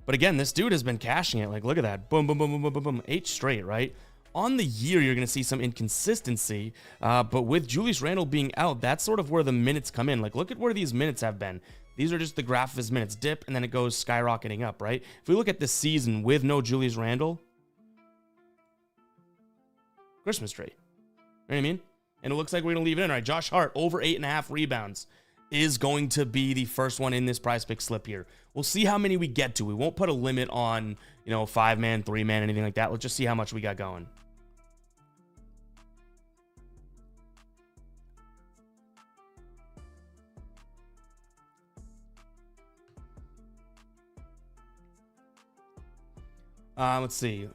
But again, this dude has been cashing it. Like, look at that. Boom, boom, boom, boom, boom, boom, boom. 8 straight, right? On the year, you're going to see some inconsistency. But with Julius Randle being out, that's sort of where the minutes come in. Like, look at where these minutes have been. These are just the graph of his minutes dip, and then it goes skyrocketing up, right? If we look at this season with no Julius Randle, Christmas tree. You know what I mean? And it looks like we're going to leave it in. All right, Josh Hart, over 8.5 rebounds, is going to be the first one in this prize pick slip here. We'll see how many we get to. We won't put a limit on, 5-man, 3-man, anything like that. Let's just see how much we got going. Let's see.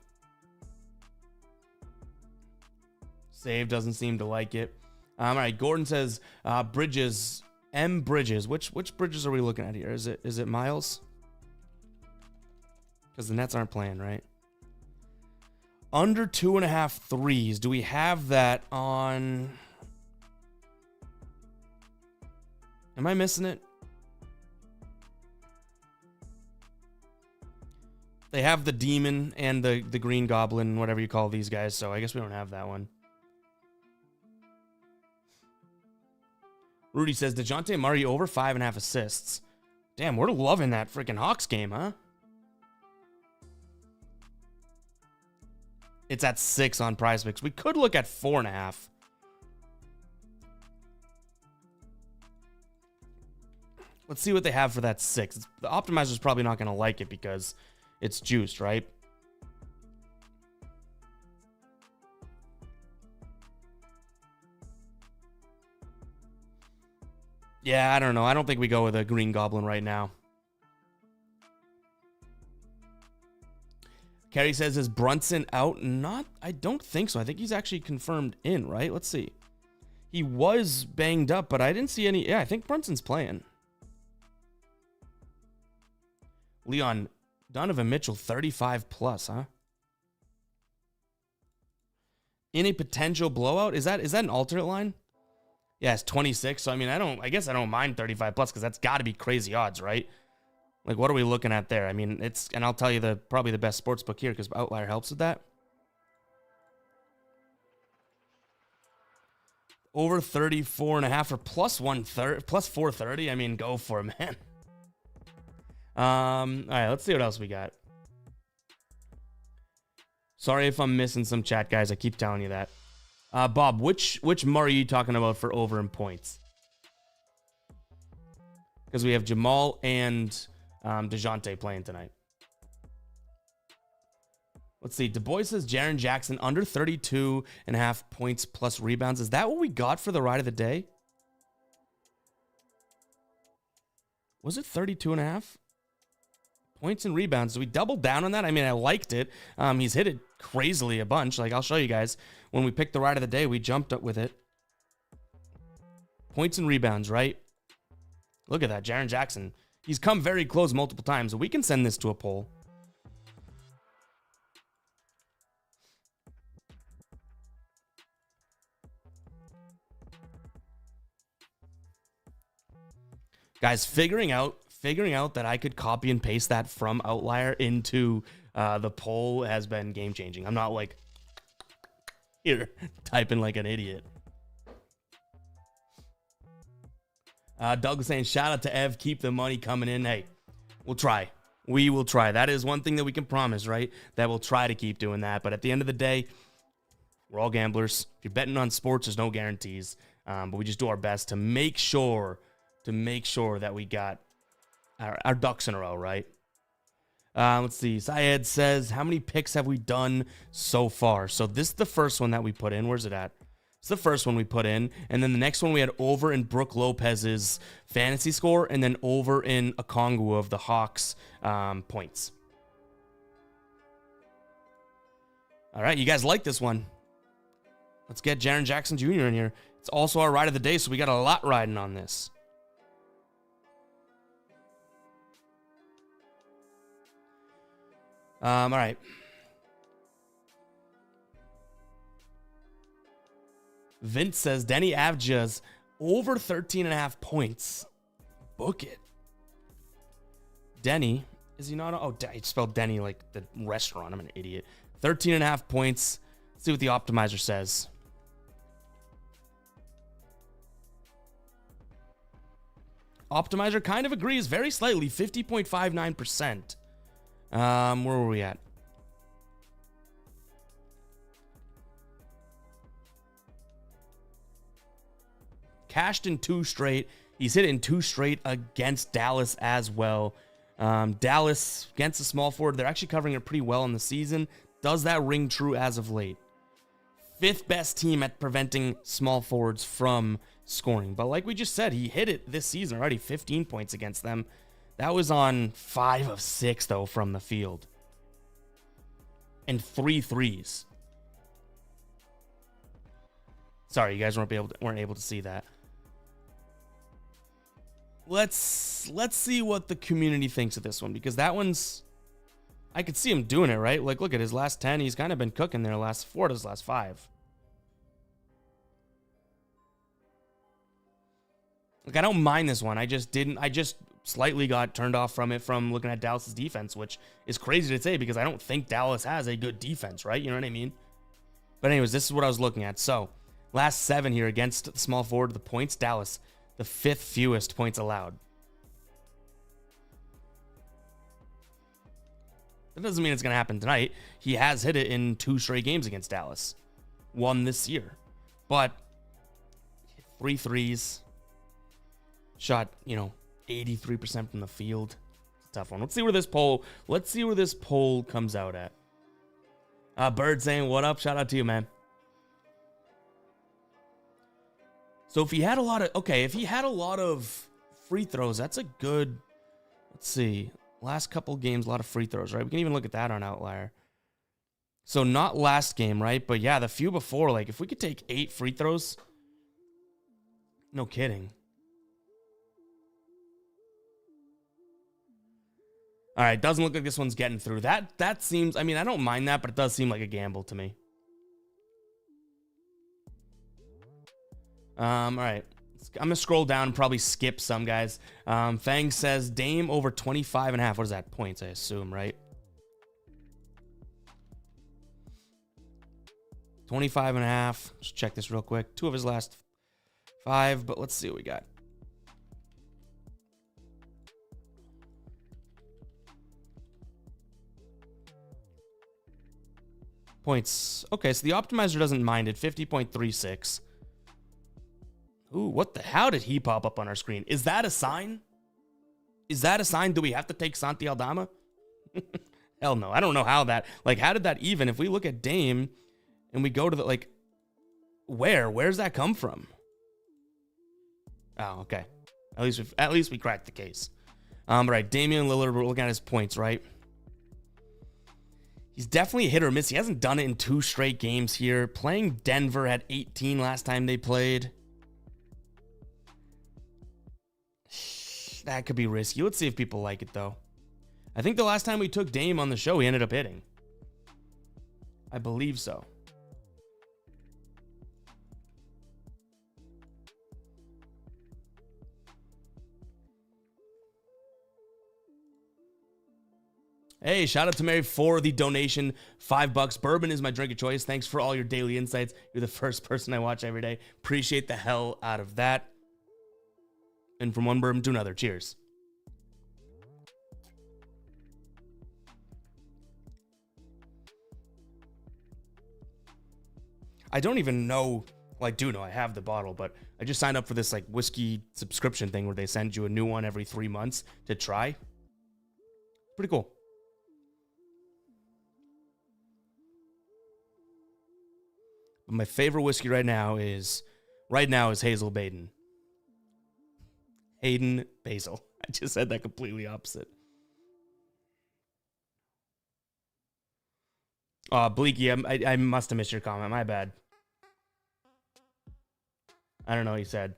Save doesn't seem to like it. All right, Gordon says Bridges. M Bridges. Which Bridges are we looking at here? Is it Miles? Because the Nets aren't playing, right? Under 2.5 threes. Do we have that on? Am I missing it? They have the Demon and the Green Goblin, whatever you call these guys, so I guess we don't have that one. Rudy says, DeJounte Murray over 5.5 assists. Damn, we're loving that freaking Hawks game, huh? It's at 6 on prize picks. We could look at 4.5. Let's see what they have for that 6. The optimizer's probably not going to like it because it's juiced, right? Yeah, I don't know. I don't think we go with a Green Goblin right now. Kerry says, is Brunson out? I don't think so. I think he's actually confirmed in, right? Let's see. He was banged up, but I didn't see any. Yeah, I think Brunson's playing. Leon, Donovan Mitchell, 35 plus, huh? In a potential blowout? Is that an alternate line? Yeah, it's 26. So, I guess I don't mind 35 plus because that's got to be crazy odds, right? Like, what are we looking at there? And I'll tell you probably the best sports book here because Outlier helps with that. Over 34.5 or plus 130, plus 430. Go for it, man. All right, let's see what else we got. Sorry if I'm missing some chat, guys. I keep telling you that. Bob, which Murray are you talking about for over in points? Because we have Jamal and DeJounte playing tonight. Let's see. Du Bois says Jaren Jackson under 32.5 points plus rebounds. Is that what we got for the ride of the day? Was it 32.5? Points and rebounds. So we doubled down on that. I liked it. He's hit it crazily a bunch. Like, I'll show you guys. When we picked the ride of the day, we jumped up with it. Points and rebounds, right? Look at that. Jaren Jackson. He's come very close multiple times. So we can send this to a poll. Guys, figuring out that I could copy and paste that from Outlier into the poll has been game changing. I'm not like here typing like an idiot. Doug was saying, shout out to Ev, keep the money coming in. Hey, We'll try. We will try. That is one thing that we can promise, right? That we'll try to keep doing that. But at the end of the day, we're all gamblers. If you're betting on sports, there's no guarantees. But we just do our best to make sure that we got our ducks in a row, right? Let's see. Syed says, how many picks have we done so far? So this is the first one that we put in. Where's it at? It's the first one we put in. And then the next one we had over in Brooke Lopez's fantasy score, and then over in Okongwu of the Hawks points. All right, you guys like this one. Let's get Jaren Jackson Jr. in here. It's also our ride of the day, so we got a lot riding on this. All right. Vince says Denny Avdija's over 13.5 points. Book it. Denny, is he not? Oh, I spelled Denny like the restaurant. I'm an idiot. 13.5 points. Let's see what the optimizer says. Optimizer kind of agrees very slightly, 50.59%. Where were we at? Cashed in 2 straight. He's hit in 2 straight against Dallas as well. Dallas against the small forward, they're actually covering it pretty well in the season. Does that ring true as of late? 5th best team at preventing small forwards from scoring. But like we just said, he hit it this season already, 15 points against them. That was on 5 of 6, though, from the field. And 3 threes. Sorry, you guys weren't able to see that. Let's see what the community thinks of this one, because that one's... I could see him doing it, right? Like, look at his last 10. He's kind of been cooking there last 4 to his last 5. Like, I don't mind this one. I just slightly got turned off from it from looking at Dallas's defense, which is crazy to say because I don't think Dallas has a good defense, right? You know what I mean? But anyways, this is what I was looking at. So, last 7 here against the small forward, the points, Dallas, the 5th fewest points allowed. That doesn't mean it's going to happen tonight. He has hit it in 2 straight games against Dallas. 1 this year. But 3 threes. Shot, 83% from the field. It's a tough one. Let's see where this poll comes out at. Bird saying, what up? Shout out to you, man. So if he had a lot of free throws, that's a good, let's see. Last couple games, a lot of free throws, right? We can even look at that on Outlier. So not last game, right? But yeah, the few before, like if we could take 8 free throws, no kidding. All right, doesn't look like this one's getting through. That seems, I mean, I don't mind that, but it does seem like a gamble to me. All right. I'm going to scroll down and probably skip some, guys. Fang says Dame over 25.5. What is that? Points, I assume, right? 25.5. Let's check this real quick. 2 of his last 5, but let's see what we got. Points. Okay, so the optimizer doesn't mind it. 50.36. Ooh, what the? How did he pop up on our screen? Is that a sign? Is that a sign? Do we have to take Santi Aldama? Hell no. I don't know how that, like, how did that even, if we look at Dame and we go to the, like, where's that come from? Oh, okay. At least we cracked the case. Right, Damian Lillard, we're looking at his points, right? He's definitely a hit or miss. He hasn't done it in 2 straight games here. Playing Denver had 18 last time they played. That could be risky. Let's see if people like it, though. I think the last time we took Dame on the show, he ended up hitting. I believe so. Hey, shout out to Mary for the donation. $5. Bourbon is my drink of choice. Thanks for all your daily insights. You're the first person I watch every day. Appreciate the hell out of that. And from one bourbon to another. Cheers. I don't even know. Well, I do know I have the bottle, but I just signed up for this like whiskey subscription thing where they send you a new one every 3 months to try. Pretty cool. But my favorite whiskey right now is Hazel Baden. Hayden Basil. I just said that completely opposite. Bleaky, I must have missed your comment. My bad. I don't know what he said.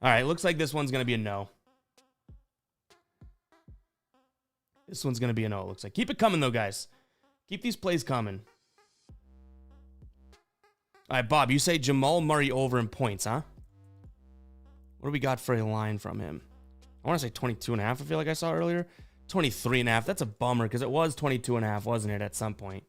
All right, looks like this one's going to be a no. This one's going to be a no, it looks like. Keep it coming, though, guys. Keep these plays coming. All right, Bob, you say Jamal Murray over in points, huh? What do we got for a line from him? I want to say 22.5, I feel like I saw earlier. 23.5. That's a bummer because it was 22.5, wasn't it, at some point?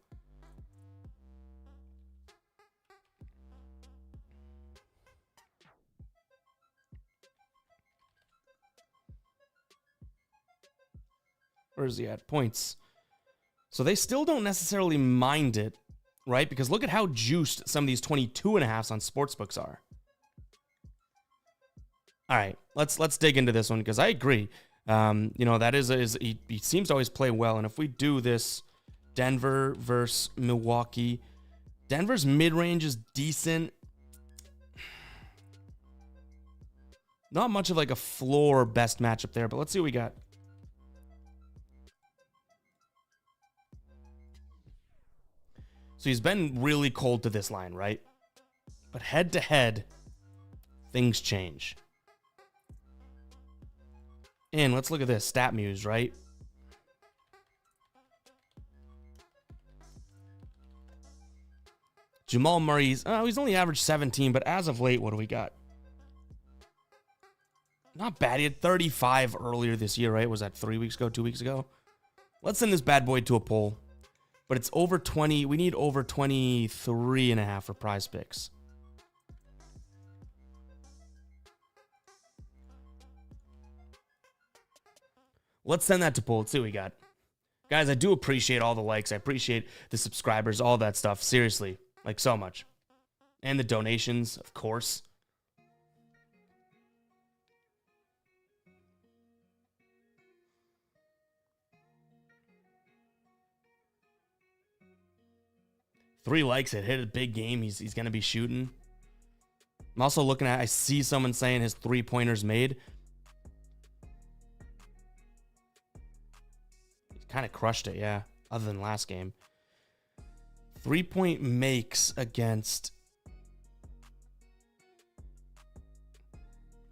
Where is he at? Points. So they still don't necessarily mind it, right? Because look at how juiced some of these 22.5s on sportsbooks are. All right, let's dig into this one because I agree. You know, that he seems to always play well. And if we do this, Denver versus Milwaukee, Denver's mid-range is decent. Not much of like a floor best matchup there, but let's see what we got. So he's been really cold to this line, right? But head to head, things change. And let's look at this, StatMuse, right? Jamal Murray's, he's only averaged 17, but as of late, what do we got? Not bad. He had 35 earlier this year, right? Was that 3 weeks ago, 2 weeks ago? Let's send this bad boy to a poll. But it's over 20. We need over 23.5 for prize picks. Let's send that to poll. Let's see what we got. Guys, I do appreciate all the likes. I appreciate the subscribers, all that stuff. Seriously, like so much. And the donations, of course. Three likes, it hit a big game. He's going to be shooting. I'm also looking at, I see someone saying his 3-pointers made. He kind of crushed it, yeah, other than last game. 3-point makes against...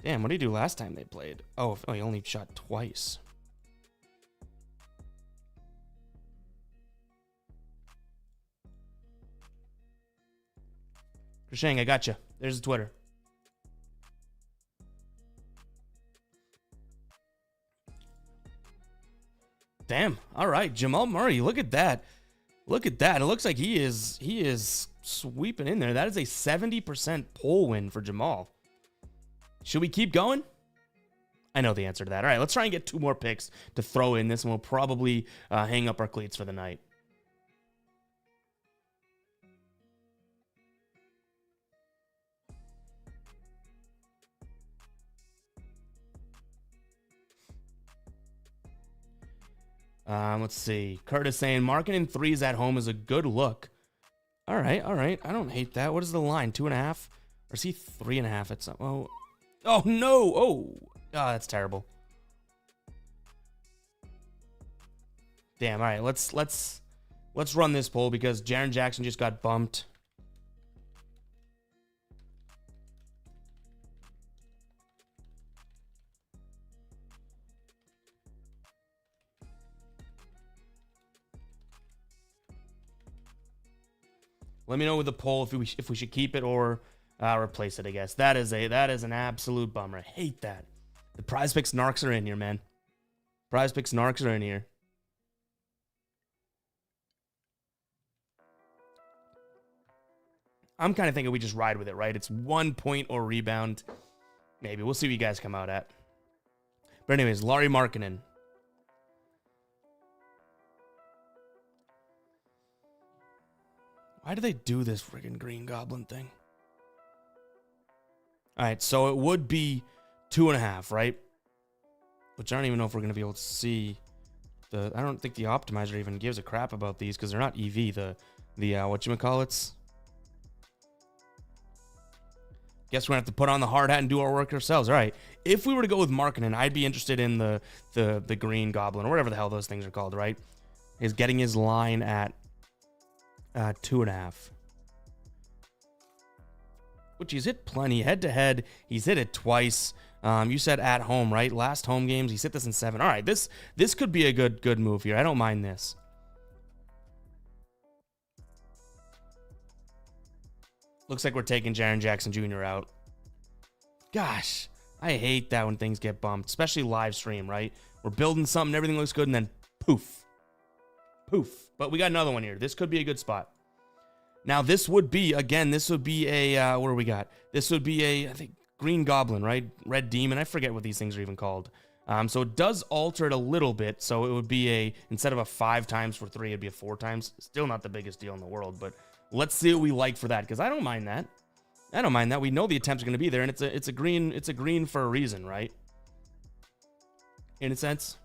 Damn, what did he do last time they played? Oh, he only shot twice. Krishang, I got you. There's the Twitter. Damn. All right, Jamal Murray. Look at that. Look at that. It looks like he is sweeping in there. That is a 70% poll win for Jamal. Should we keep going? I know the answer to that. All right, let's try and get 2 more picks to throw in this, and we'll probably hang up our cleats for the night. Let's see. Curtis saying marketing 3s at home is a good look. All right. I don't hate that. What is the line? 2.5? Or is he 3.5 at some? Oh no! Oh, that's terrible. Damn. All right. Let's run this poll because Jaren Jackson just got bumped. Let me know with the poll if we should keep it or replace it, I guess. That is an absolute bummer. I hate that. The prize picks narcs are in here, man. Prize picks narcs are in here. I'm kind of thinking we just ride with it, right? It's 1 point or rebound. Maybe. We'll see what you guys come out at. But anyways, Lauri Markkanen. Why do they do this friggin' green goblin thing? All right, so it would be 2.5, right? Which I don't even know if we're going to be able to see. I don't think the optimizer even gives a crap about these because they're not EV. The whatchamacallits. Guess we're going to have to put on the hard hat and do our work ourselves. All right. If we were to go with marketing, I'd be interested in the green goblin or whatever the hell those things are called, right? Is getting his line at 2.5. Which he's hit plenty. Head-to-head, he's hit it twice. You said at home, right? Last home games, he's hit this in 7. All right, this could be a good move here. I don't mind this. Looks like we're taking Jaren Jackson Jr. out. Gosh, I hate that when things get bumped, especially live stream, right? We're building something, everything looks good, and then poof. Poof. But we got another one here. This could be a good spot. Now, this would be, again, this would be a, what do we got? This would be a, I think, green goblin, right? Red demon. I forget what these things are even called. So it does alter it a little bit. So it would be a, instead of a 5 times for 3, it'd be a 4 times. Still not the biggest deal in the world, but let's see what we like for that, because I don't mind that. I don't mind that. We know the attempts are going to be there, and it's a green for a reason, right? In a sense.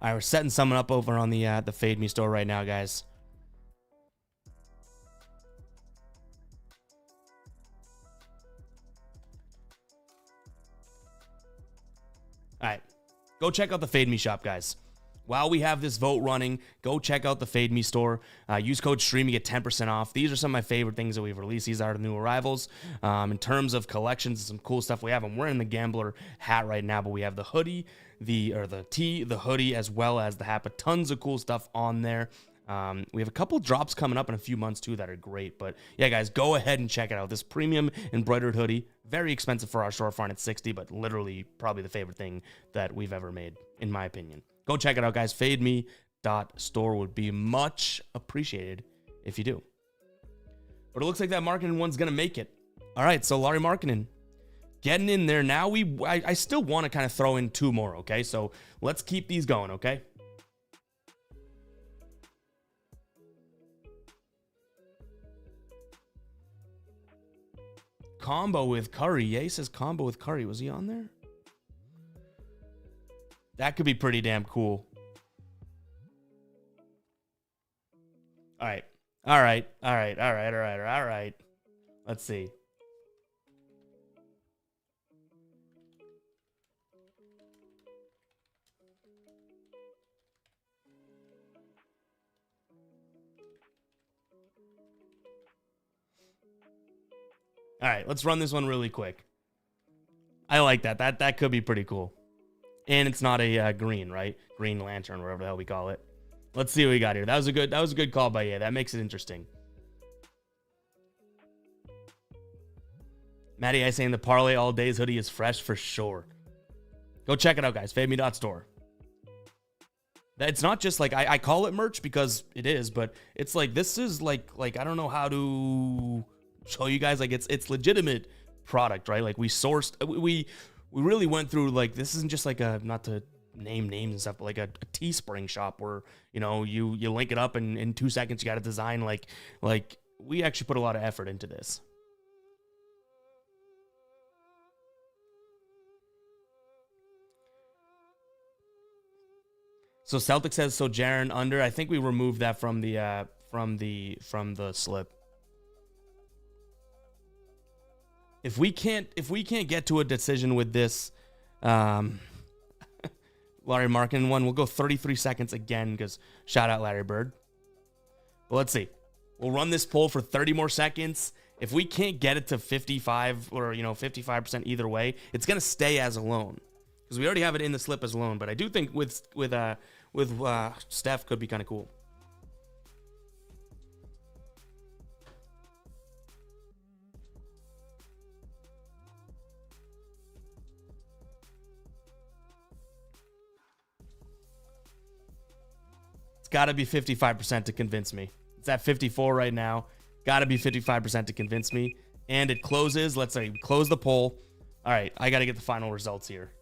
All right, we're setting someone up over on the Fade Me store right now, guys. All right, go check out the Fade Me shop, guys. While we have this vote running, go check out the Fade Me store. Use code STREAM, you get 10% off. These are some of my favorite things that we've released. These are the new arrivals. In terms of collections, some cool stuff we have. I'm wearing the Gambler hat right now, but we have the hoodie, the tee, the hoodie, as well as the hat. But tons of cool stuff on there. We have a couple drops coming up in a few months too that are great. But yeah, guys, go ahead and check it out. This premium embroidered hoodie, very expensive for our storefront at $60, but literally probably the favorite thing that we've ever made, in my opinion. Go check it out, guys. FadeMe.store would be much appreciated if you do. But it looks like that marketing one's going to make it. All right, so Larry Markkinen getting in there. Now I still want to kind of throw in 2 more, okay? So let's keep these going, okay? Combo with Curry. Ye says combo with Curry. Was he on there? That could be pretty damn cool. All right. All right. All right. All right. All right. All right. Let's see. All right. Let's run this one really quick. I like that. That could be pretty cool. And it's not a green, right? Green Lantern, whatever the hell we call it. Let's see what we got here. That was a good call by you. That makes it interesting. Matty, I saying the Parlay All Days hoodie is fresh for sure. Go check it out, guys. FadeMe.store. It's not just like I call it merch because it is, but it's like this is like I don't know how to show you guys, like it's legitimate product, right? Like we sourced, we really went through, like, this isn't just like a, not to name names and stuff, but like a Teespring shop where, you know, you link it up and in 2 seconds you got a design. Like we actually put a lot of effort into this. So Celtic says, so Jaren under. I think we removed that from the slip. If we can't get to a decision with this Larry Markin one, we'll go 33 seconds again because shout out Larry Bird. But let's see. We'll run this poll for 30 more seconds. If we can't get it to 55 or 55% either way, it's gonna stay as a loan because we already have it in the slip as a loan. But I do think with Steph could be kind of cool. got to be 55% to convince me. It's at 54 right now. Got to be 55% to convince me. And it closes. Let's say we close the poll. All right, I got to get the final results here.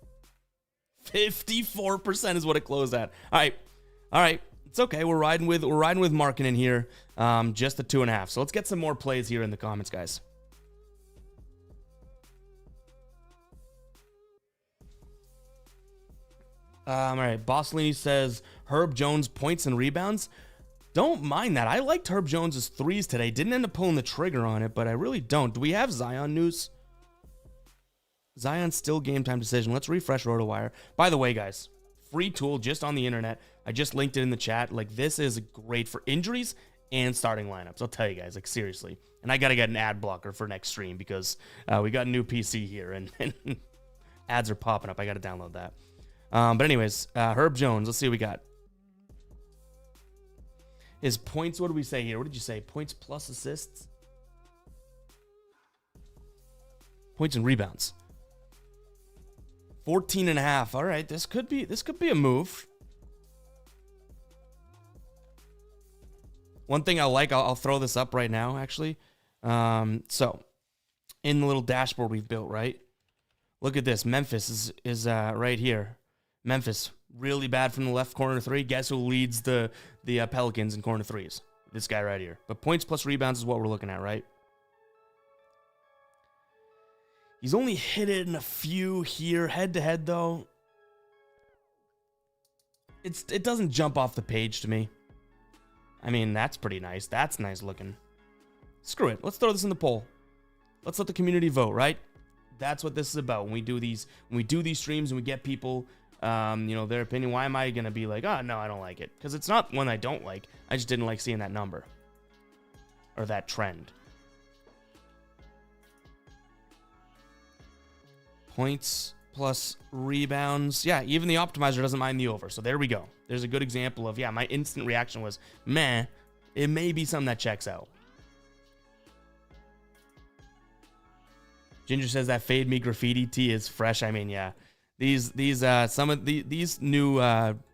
54% is what it closed at. All right. It's okay. We're riding with Markkinen here. Just the 2.5. So let's get some more plays here in the comments, guys. All right. Bossolini says Herb Jones points and rebounds. Don't mind that. I liked Herb Jones's threes today. Didn't end up pulling the trigger on it, but I really don't. Do we have Zion news? Zion still game time decision. Let's refresh RotoWire. By the way, guys, free tool just on the internet. I just linked it in the chat. Like, this is great for injuries and starting lineups. I'll tell you guys, like, seriously. And I got to get an ad blocker for next stream because we got a new PC here and ads are popping up. I got to download that. But anyways, Herb Jones, let's see what we got. His points, what did we say here? What did you say? Points plus assists? Points and rebounds. 14.5. All right, this could be a move. One thing I like, I'll throw this up right now, actually. So, in the little dashboard we've built, right? Look at this. Memphis is right here. Memphis, really bad from the left corner three. Guess who leads the Pelicans in corner threes? This guy right here. But points plus rebounds is what we're looking at, right? He's only hit it in a few here. Head-to-head, though, it doesn't jump off the page to me. I mean, that's pretty nice. That's nice looking. Screw it. Let's throw this in the poll. Let's let the community vote, right? That's what this is about. When we do these streams and we get people, their opinion. Why am I gonna be like, oh no, I don't like it? Because it's not one I don't like. I just didn't like seeing that number or that trend. Points plus rebounds. Yeah, even the optimizer doesn't mind the over. So there we go. There's a good example of, yeah, my instant reaction was, meh, it may be something that checks out. Ginger says that Fade Me graffiti tee is fresh. I mean, yeah. These new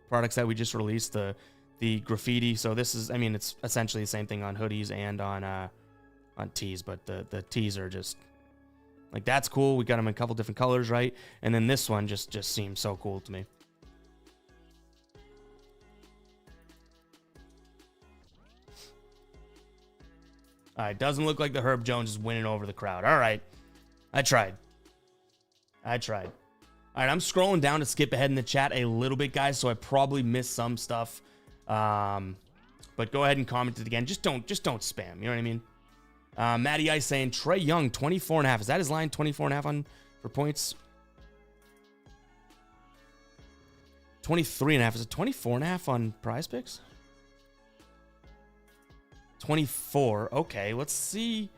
products that we just released, the graffiti. So this is, I mean, it's essentially the same thing on hoodies and on tees, but the tees are just like, that's cool. We got them in a couple different colors, right? And then this one just seems so cool to me. All right, doesn't look like the Herb Jones is winning over the crowd. All right, I tried. All right, I'm scrolling down to skip ahead in the chat a little bit, guys, so I probably missed some stuff. But go ahead and comment it again. Just don't spam. You know what I mean? Matty Ice saying Trae Young 24.5. Is that his line? 24.5 for points. 23.5. Is it 24.5 on Prize Picks? 24. Okay, let's see.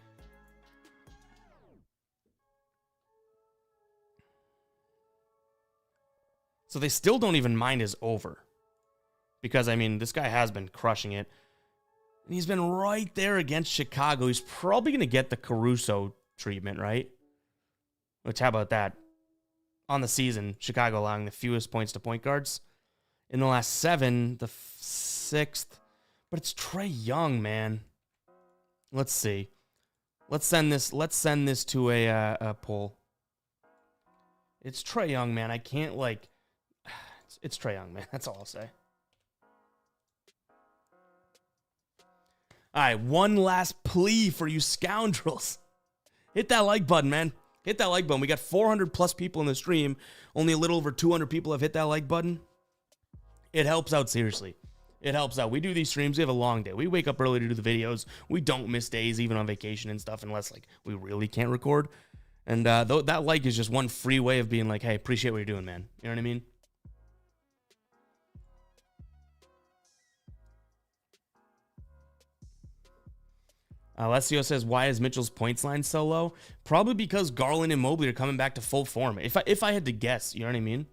So they still don't even mind his over. Because, I mean, this guy has been crushing it. And he's been right there against Chicago. He's probably going to get the Caruso treatment, right? Which, how about that? On the season, Chicago allowing the fewest points to point guards. In the last 7, the 6th. But it's Trae Young, man. Let's see. Let's send this to a poll. It's Trae Young, man. I can't, like... It's Trae Young, man. That's all I'll say. All right, one last plea for you scoundrels. Hit that like button, man. Hit that like button. We got 400 plus people in the stream. Only a little over 200 people have hit that like button. It helps out, seriously. It helps out. We do these streams. We have a long day. We wake up early to do the videos. We don't miss days, even on vacation and stuff, unless like we really can't record. And that like is just one free way of being like, hey, appreciate what you're doing, man. You know what I mean? Alessio says, why is Mitchell's points line so low? Probably because Garland and Mobley are coming back to full form. If I had to guess, you know what I mean?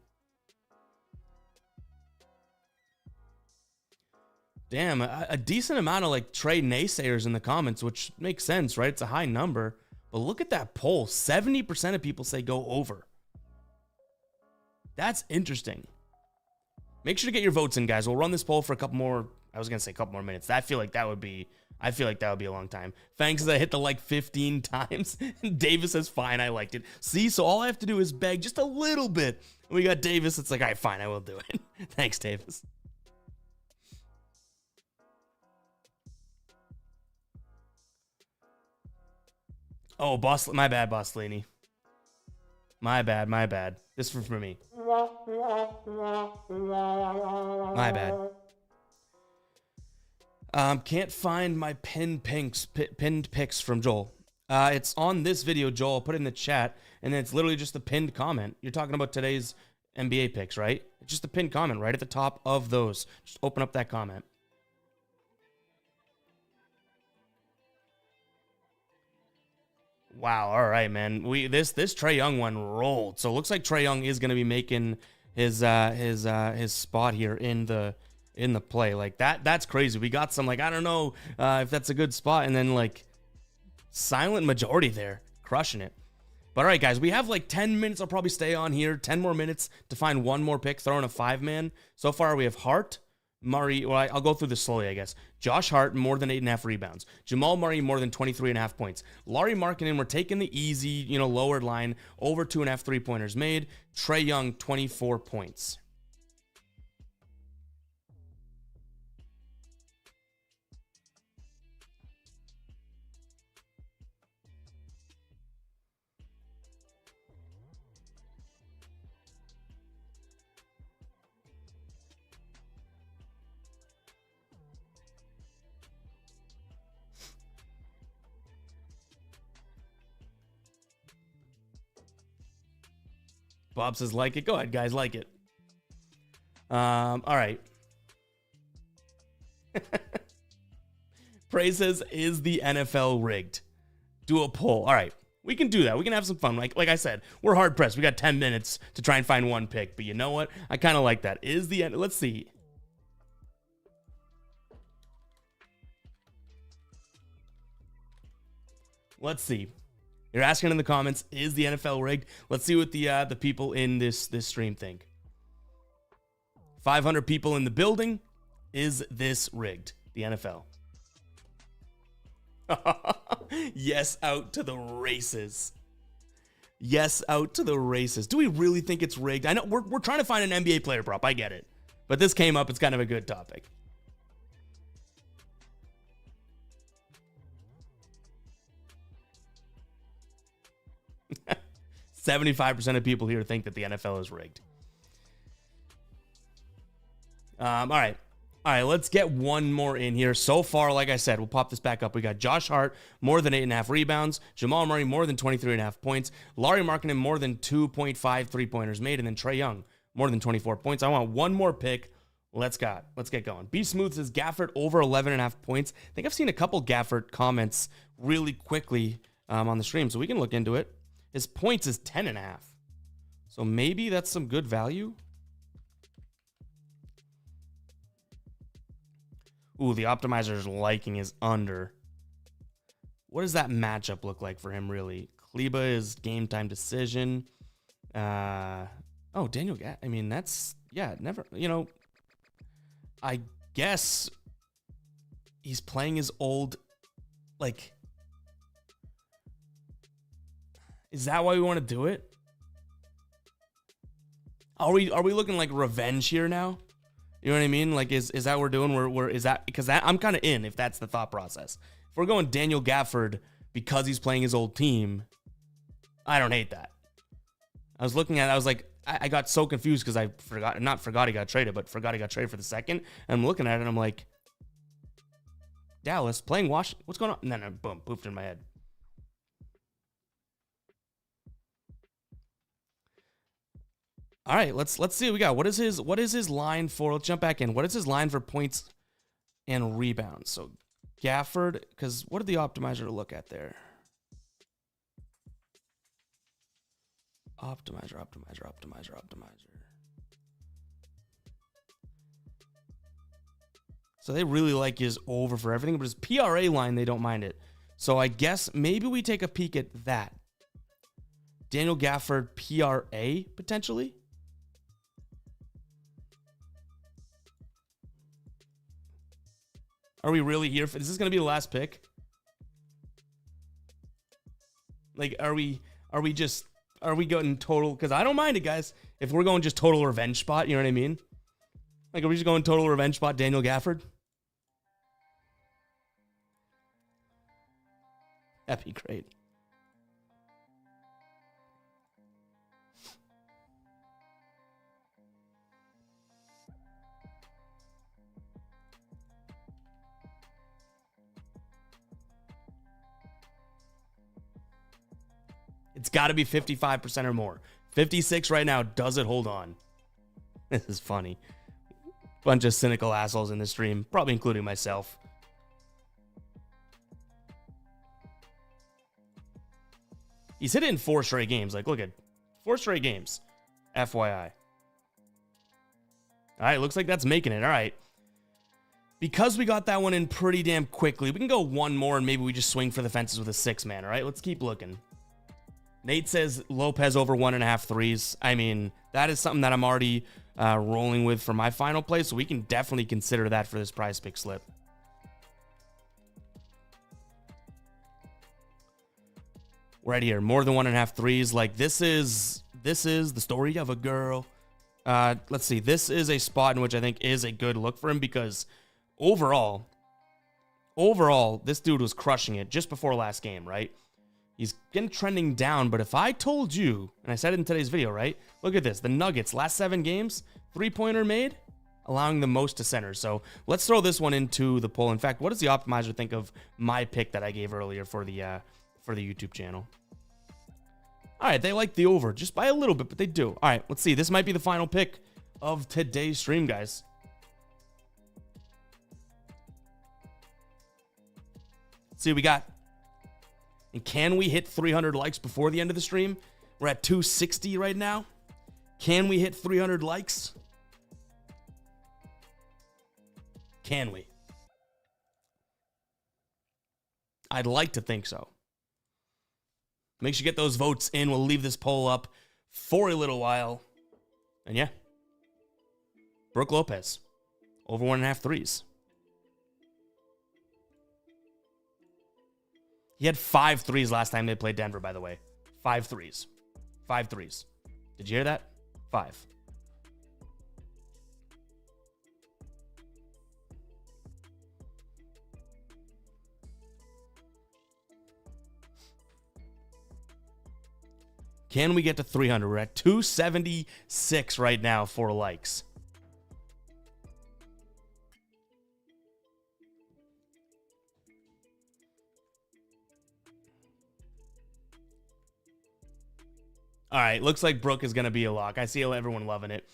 Damn, a decent amount of like Trae naysayers in the comments, which makes sense, right? It's a high number. But look at that poll. 70% of people say go over. That's interesting. Make sure to get your votes in, guys. We'll run this poll for a couple more I was gonna say a couple more minutes. I feel like that would be a long time. Fangs says I hit the like 15 times. Davis says fine, I liked it. See, so all I have to do is beg just a little bit. We got Davis. It's like, all right, fine, I will do it. Thanks, Davis. Oh, my bad, Bosslini. My bad. This is for me. My bad. Can't find my pinned pics from Joel. It's on this video, Joel. I'll put it in the chat, and then it's literally just the pinned comment. You're talking about today's NBA picks, right? It's just the pinned comment right at the top of those. Just open up that comment. Wow. All right, man. This Trae Young one rolled. So it looks like Trae Young is going to be making his spot here in the play. Like that's crazy. We got some, like, I don't know if that's a good spot, and then like silent majority there, crushing it. But all right, guys, we have like 10 minutes. I'll probably stay on here 10 more minutes to find one more pick, throw in a 5-man. So far we have Hart, Murray. Well, I'll go through this slowly, I guess. Josh Hart, more than 8.5 rebounds. Jamal Murray, more than 23.5 points. Lauri Markkanen, we're taking the easy, lowered line, over 2.5 3-pointers made. Trae Young, 24 points. Bob says, like it. Go ahead, guys, like it. All right. Prey says, is the NFL rigged? Do a poll. All right. We can do that. We can have some fun. Like I said, we're hard pressed. We got 10 minutes to try and find one pick. But you know what? I kind of like that. Is the let's see. Let's see. You're asking in the comments, is the NFL rigged? Let's see what the people in this stream think. 500 people in the building. Is this rigged? The NFL. Yes, out to the races. Yes, out to the races. Do we really think it's rigged? I know we're trying to find an NBA player prop. I get it. But this came up. It's kind of a good topic. 75% of people here think that the NFL is rigged. All right, let's get one more in here. So far, like I said, we'll pop this back up. We got Josh Hart, more than 8.5 rebounds. Jamal Murray, more than 23.5 points. Lauri Markkanen, more than 2.5 3-pointers made. And then Trae Young, more than 24 points. I want one more pick. Let's get going. B Smooth says Gafford over 11.5 points. I think I've seen a couple Gafford comments really quickly on the stream, so we can look into it. His points is 10.5. So maybe that's some good value. Ooh, the optimizer is liking his under. What does that matchup look like for him, really? Kleba is game time decision. Daniel, I mean, that's, yeah, never, I guess he's playing his old, like, is that why we want to do it? Are we looking like revenge here now? You know what I mean? Like, is that what we're doing? Is that, because that, I'm kind of in, if that's the thought process. If we're going Daniel Gafford because he's playing his old team, I don't hate that. I was looking at it, I was like, I got so confused because I forgot he got traded, but forgot he got traded for the second. And I'm looking at it and I'm like, Dallas playing Washington, what's going on? And then boom, poofed in my head. All right, let's see what we got. What is his line for? Let's jump back in. What is his line for points and rebounds? So Gafford, because what did the optimizer look at there? Optimizer. So they really like his over for everything, but his PRA line, they don't mind it. So I guess maybe we take a peek at that. Daniel Gafford PRA potentially. Are we really here for, is this going to be the last pick? Like, are we going total? Because I don't mind it, guys. If we're going just total revenge spot, you know what I mean? Like, are we just going total revenge spot Daniel Gafford? That'd be great. It's got to be 55% or more. 56 right now. Does it hold on? This is funny. Bunch of cynical assholes in the stream, probably including myself. He's hit it in 4 straight games. Like, look at 4 straight games. FYI. All right, looks like that's making it. All right. Because we got that one in pretty damn quickly, we can go one more and maybe we just swing for the fences with a 6-man. All right, let's keep looking. Nate says Lopez over 1.5 threes. I mean, that is something that I'm already rolling with for my final play, so we can definitely consider that for this prize pick slip. Right here, more than 1.5 threes. Like, this is the story of a girl. Let's see. This is a spot in which I think is a good look for him because overall, this dude was crushing it just before last game, right? He's getting trending down, but if I told you, and I said it in today's video, right? Look at this. The Nuggets, last 7 games, 3-pointer made, allowing the most to center. So let's throw this one into the poll. In fact, what does the optimizer think of my pick that I gave earlier for the YouTube channel? All right, they like the over just by a little bit, but they do. All right, let's see. This might be the final pick of today's stream, guys. Let's see what we got. And can we hit 300 likes before the end of the stream? We're at 260 right now. Can we hit 300 likes? Can we? I'd like to think so. Make sure you get those votes in. We'll leave this poll up for a little while. And yeah. Brook Lopez. Over 1.5 threes. He had 5 threes last time they played Denver, by the way. 5 threes. 5 threes. Did you hear that? 5. Can we get to 300? We're at 276 right now for likes. All right, looks like Brook is going to be a lock. I see everyone loving it.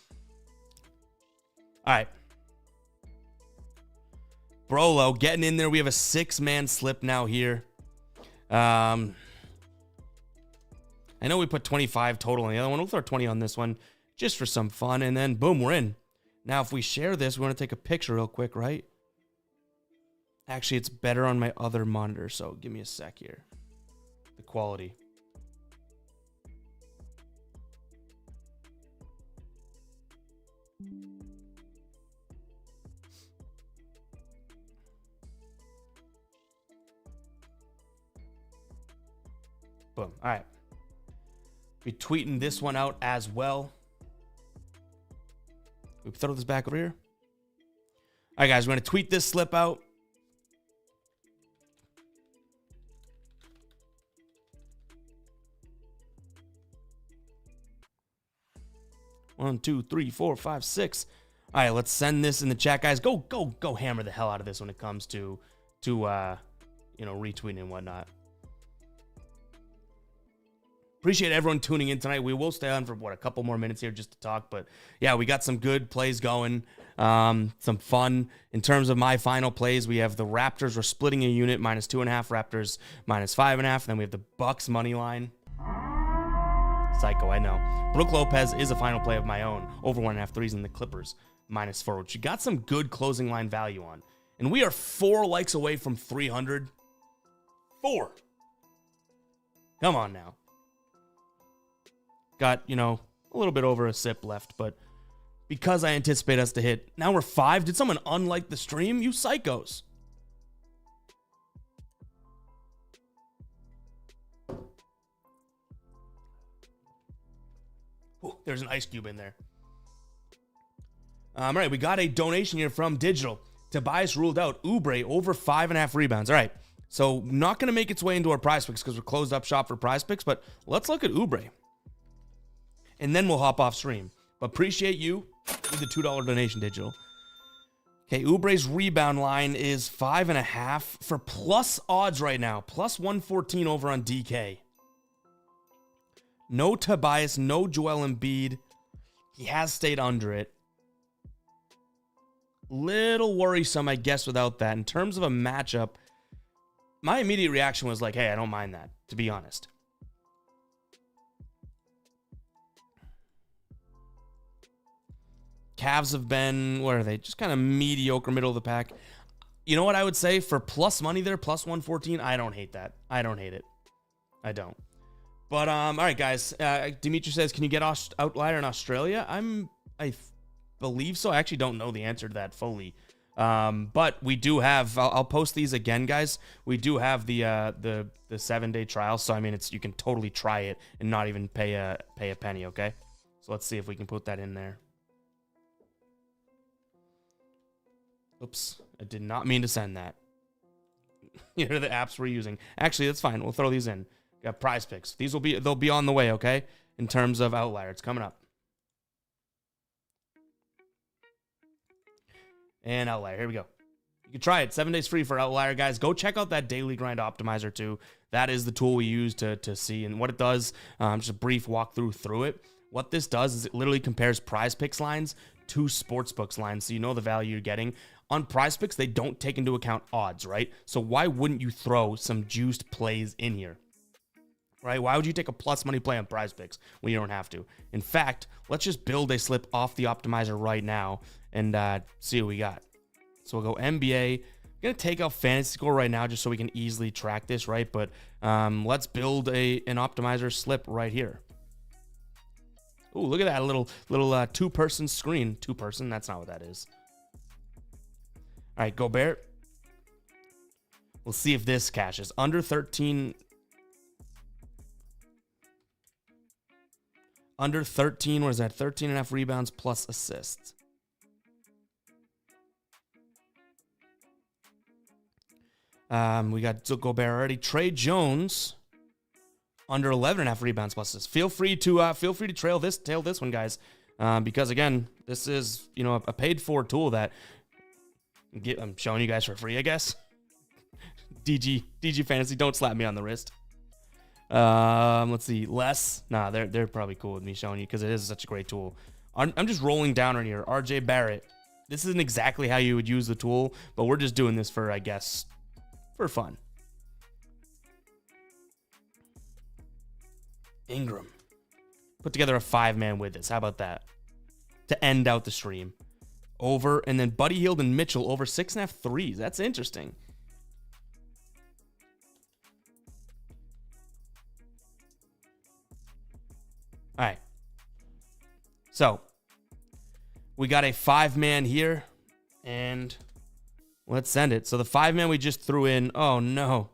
All right. Brolo getting in there. We have a 6-man slip now here. I know we put 25 total on the other one. We'll throw 20 on this one just for some fun. And then, boom, we're in. Now, if we share this, we want to take a picture real quick, right? Actually, it's better on my other monitor, so give me a sec here. The quality. Boom. All right. Be tweeting this one out as well. We throw this back over here. All right, guys. We're going to tweet this slip out. One, two, three, four, five, six. All right, let's send this in the chat, guys. Go hammer the hell out of this when it comes to retweeting and whatnot. Appreciate everyone tuning in tonight. We will stay on for, a couple more minutes here just to talk. But, yeah, we got some good plays going, some fun. In terms of my final plays, we have the Raptors. We're splitting a unit, -2.5 Raptors, -5.5. Then we have the Bucks money line. Psycho, I know. Brook Lopez is a final play of my own. Over 1.5 threes in the Clippers, -4, which you got some good closing line value on. And we are 4 likes away from 300. 4. Come on now. Got, a little bit over a sip left, but because I anticipate us to hit, now we're 5. Did someone unlike the stream? You psychos. Ooh, there's an ice cube in there. All right, we got a donation here from Digital. Tobias ruled out Oubre over 5.5 rebounds. All right, so not going to make its way into our prize picks because we're closed up shop for prize picks, but let's look at Oubre. And then we'll hop off stream. But appreciate you with the $2 donation, Digital. Okay, Oubre's rebound line is 5.5 for plus odds right now. Plus 114 over on DK. No Tobias, no Joel Embiid. He has stayed under it. Little worrisome, I guess, without that. In terms of a matchup, my immediate reaction was like, hey, I don't mind that, to be honest. Cavs have been, what are they? Just kind of mediocre, middle of the pack. You know what I would say? For plus money there, plus 114, I don't hate that. I don't hate it. I don't. But, all right, guys. Dimitri says, can you get Outlier in Australia? I believe so. I actually don't know the answer to that fully. But we do have, I'll post these again, guys. We do have the 7-day trial. So, I mean, you can totally try it and not even pay a penny, okay? So let's see if we can put that in there. Oops, I did not mean to send that. Here are the apps we're using. Actually, that's fine. We'll throw these in. Got prize picks. They'll be on the way, okay? In terms of Outlier, it's coming up. And Outlier, here we go. You can try it. 7 days free for Outlier, guys. Go check out that daily grind optimizer too. That is the tool we use to see and what it does. Just a brief walkthrough through it. What this does is it literally compares prize picks lines to sportsbooks lines, so you know the value you're getting. On prize picks, they don't take into account odds, right? So why wouldn't you throw some juiced plays in here? Right? Why would you take a plus money play on prize picks when you don't have to? In fact, let's just build a slip off the optimizer right now and see what we got. So we'll go NBA. I'm going to take out fantasy score right now just so we can easily track this, right? But let's build an optimizer slip right here. Ooh, look at that little two-person screen. Two-person, that's not what that is. All right, Gobert. We'll see if this cashes. Under 13. Under 13, what is that? 13.5 rebounds plus assists. We got Gobert already. Trey Jones, under 11.5 rebounds plus assists. Feel free to tail this one, guys, because again, this is a paid for tool that I'm showing you guys for free, I guess. DG Fantasy, don't slap me on the wrist. Let's see. Nah, they're probably cool with me showing you because it is such a great tool. I'm just rolling down right here. RJ Barrett. This isn't exactly how you would use the tool, but we're just doing this for, I guess, for fun. Ingram. Put together a 5-man with this. How about that? To end out the stream. Over, and then Buddy Hield and Mitchell over 6.5 threes. That's interesting. All right. So, we got a 5-man here, and let's send it. So, the 5-man we just threw in, oh no.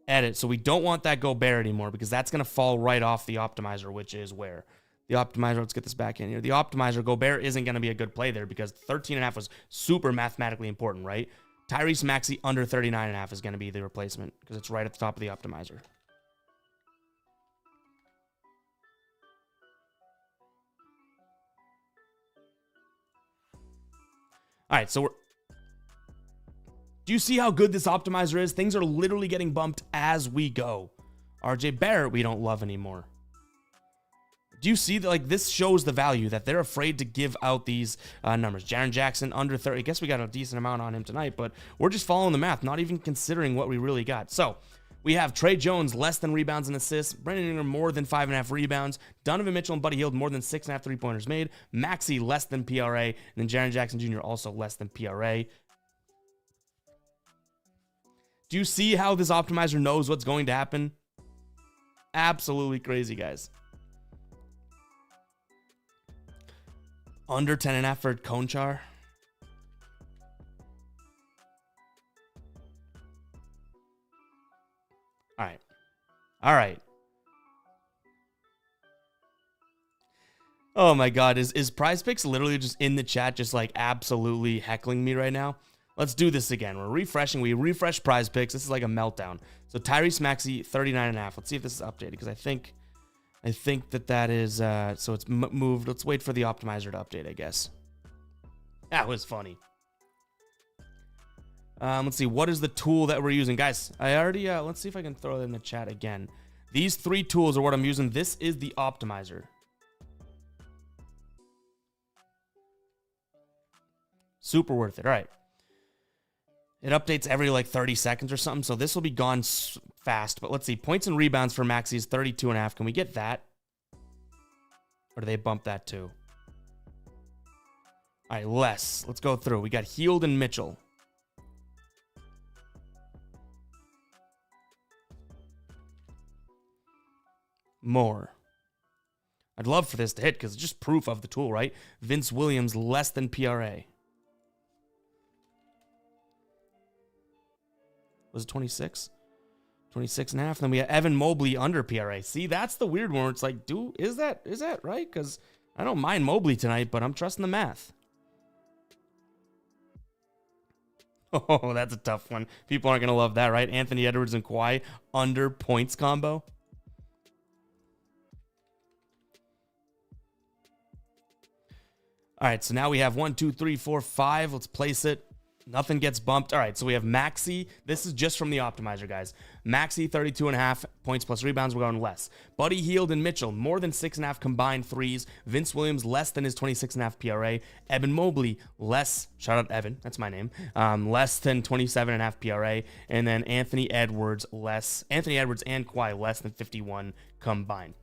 Edit. So, we don't want that Gobert anymore because that's going to fall right off the optimizer, which is where? The optimizer, let's get this back in here. The optimizer, Gobert isn't going to be a good play there because 13.5 was super mathematically important, right? Tyrese Maxey under 39.5 is going to be the replacement because it's right at the top of the optimizer. All right, so do you see how good this optimizer is? Things are literally getting bumped as we go. RJ Barrett, we don't love anymore. Do you see that? Like, this shows the value that they're afraid to give out these numbers. Jaren Jackson under 30. I guess we got a decent amount on him tonight, but we're just following the math, not even considering what we really got. So we have Trey Jones less than rebounds and assists. Brandon Ingram more than 5.5 rebounds. Donovan Mitchell and Buddy Hield more than 6.5 3-pointers made. Maxey less than PRA. And then Jaren Jackson Jr. also less than PRA. Do you see how this optimizer knows what's going to happen? Absolutely crazy, guys. Under 10.5 for Konchar. All right. Oh my God, is Prize Picks literally just in the chat, just like absolutely heckling me right now? Let's do this again. We're refreshing. We refresh Prize Picks. This is like a meltdown. So Tyrese Maxey, 39.5. Let's see if this is updated because I think that is, so it's moved. Let's wait for the optimizer to update, I guess. That was funny. Let's see. What is the tool that we're using? Guys, I already, let's see if I can throw it in the chat again. These 3 tools are what I'm using. This is the optimizer. Super worth it. All right. It updates every like 30 seconds or something, so this will be gone fast. But let's see. Points and rebounds for Maxey is 32.5. Can we get that? Or do they bump that too? All right, less. Let's go through. We got Healed and Mitchell. More. I'd love for this to hit because it's just proof of the tool, right? Vince Williams, less than PRA. Was it 26? 26.5. Then we have Evan Mobley under PRA. See, that's the weird one where it's like, is that right? Because I don't mind Mobley tonight, but I'm trusting the math. Oh, that's a tough one. People aren't going to love that, right? Anthony Edwards and Kawhi under points combo. All right, so now we have 1, 2, 3, 4, 5. Let's place it. Nothing gets bumped. All right, so we have Maxey. This is just from the optimizer, guys. Maxey, 32.5 points plus rebounds. We're going less. Buddy Hield and Mitchell, more than 6.5 combined threes. Vince Williams, less than his 26.5 PRA. Evan Mobley, less. Shout out Evan. That's my name. Less than 27.5 PRA. And then Anthony Edwards, less. Anthony Edwards and Kawhi, less than 51 combined.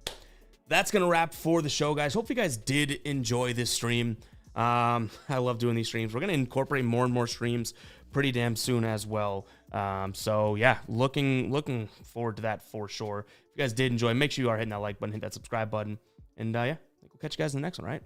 That's going to wrap for the show, guys. Hope you guys did enjoy this stream. I love doing these streams. We're going to incorporate more and more streams pretty damn soon as well. So yeah, looking forward to that for sure. If you guys did enjoy, make sure you are hitting that like button, hit that subscribe button. And yeah, we'll catch you guys in the next one, right?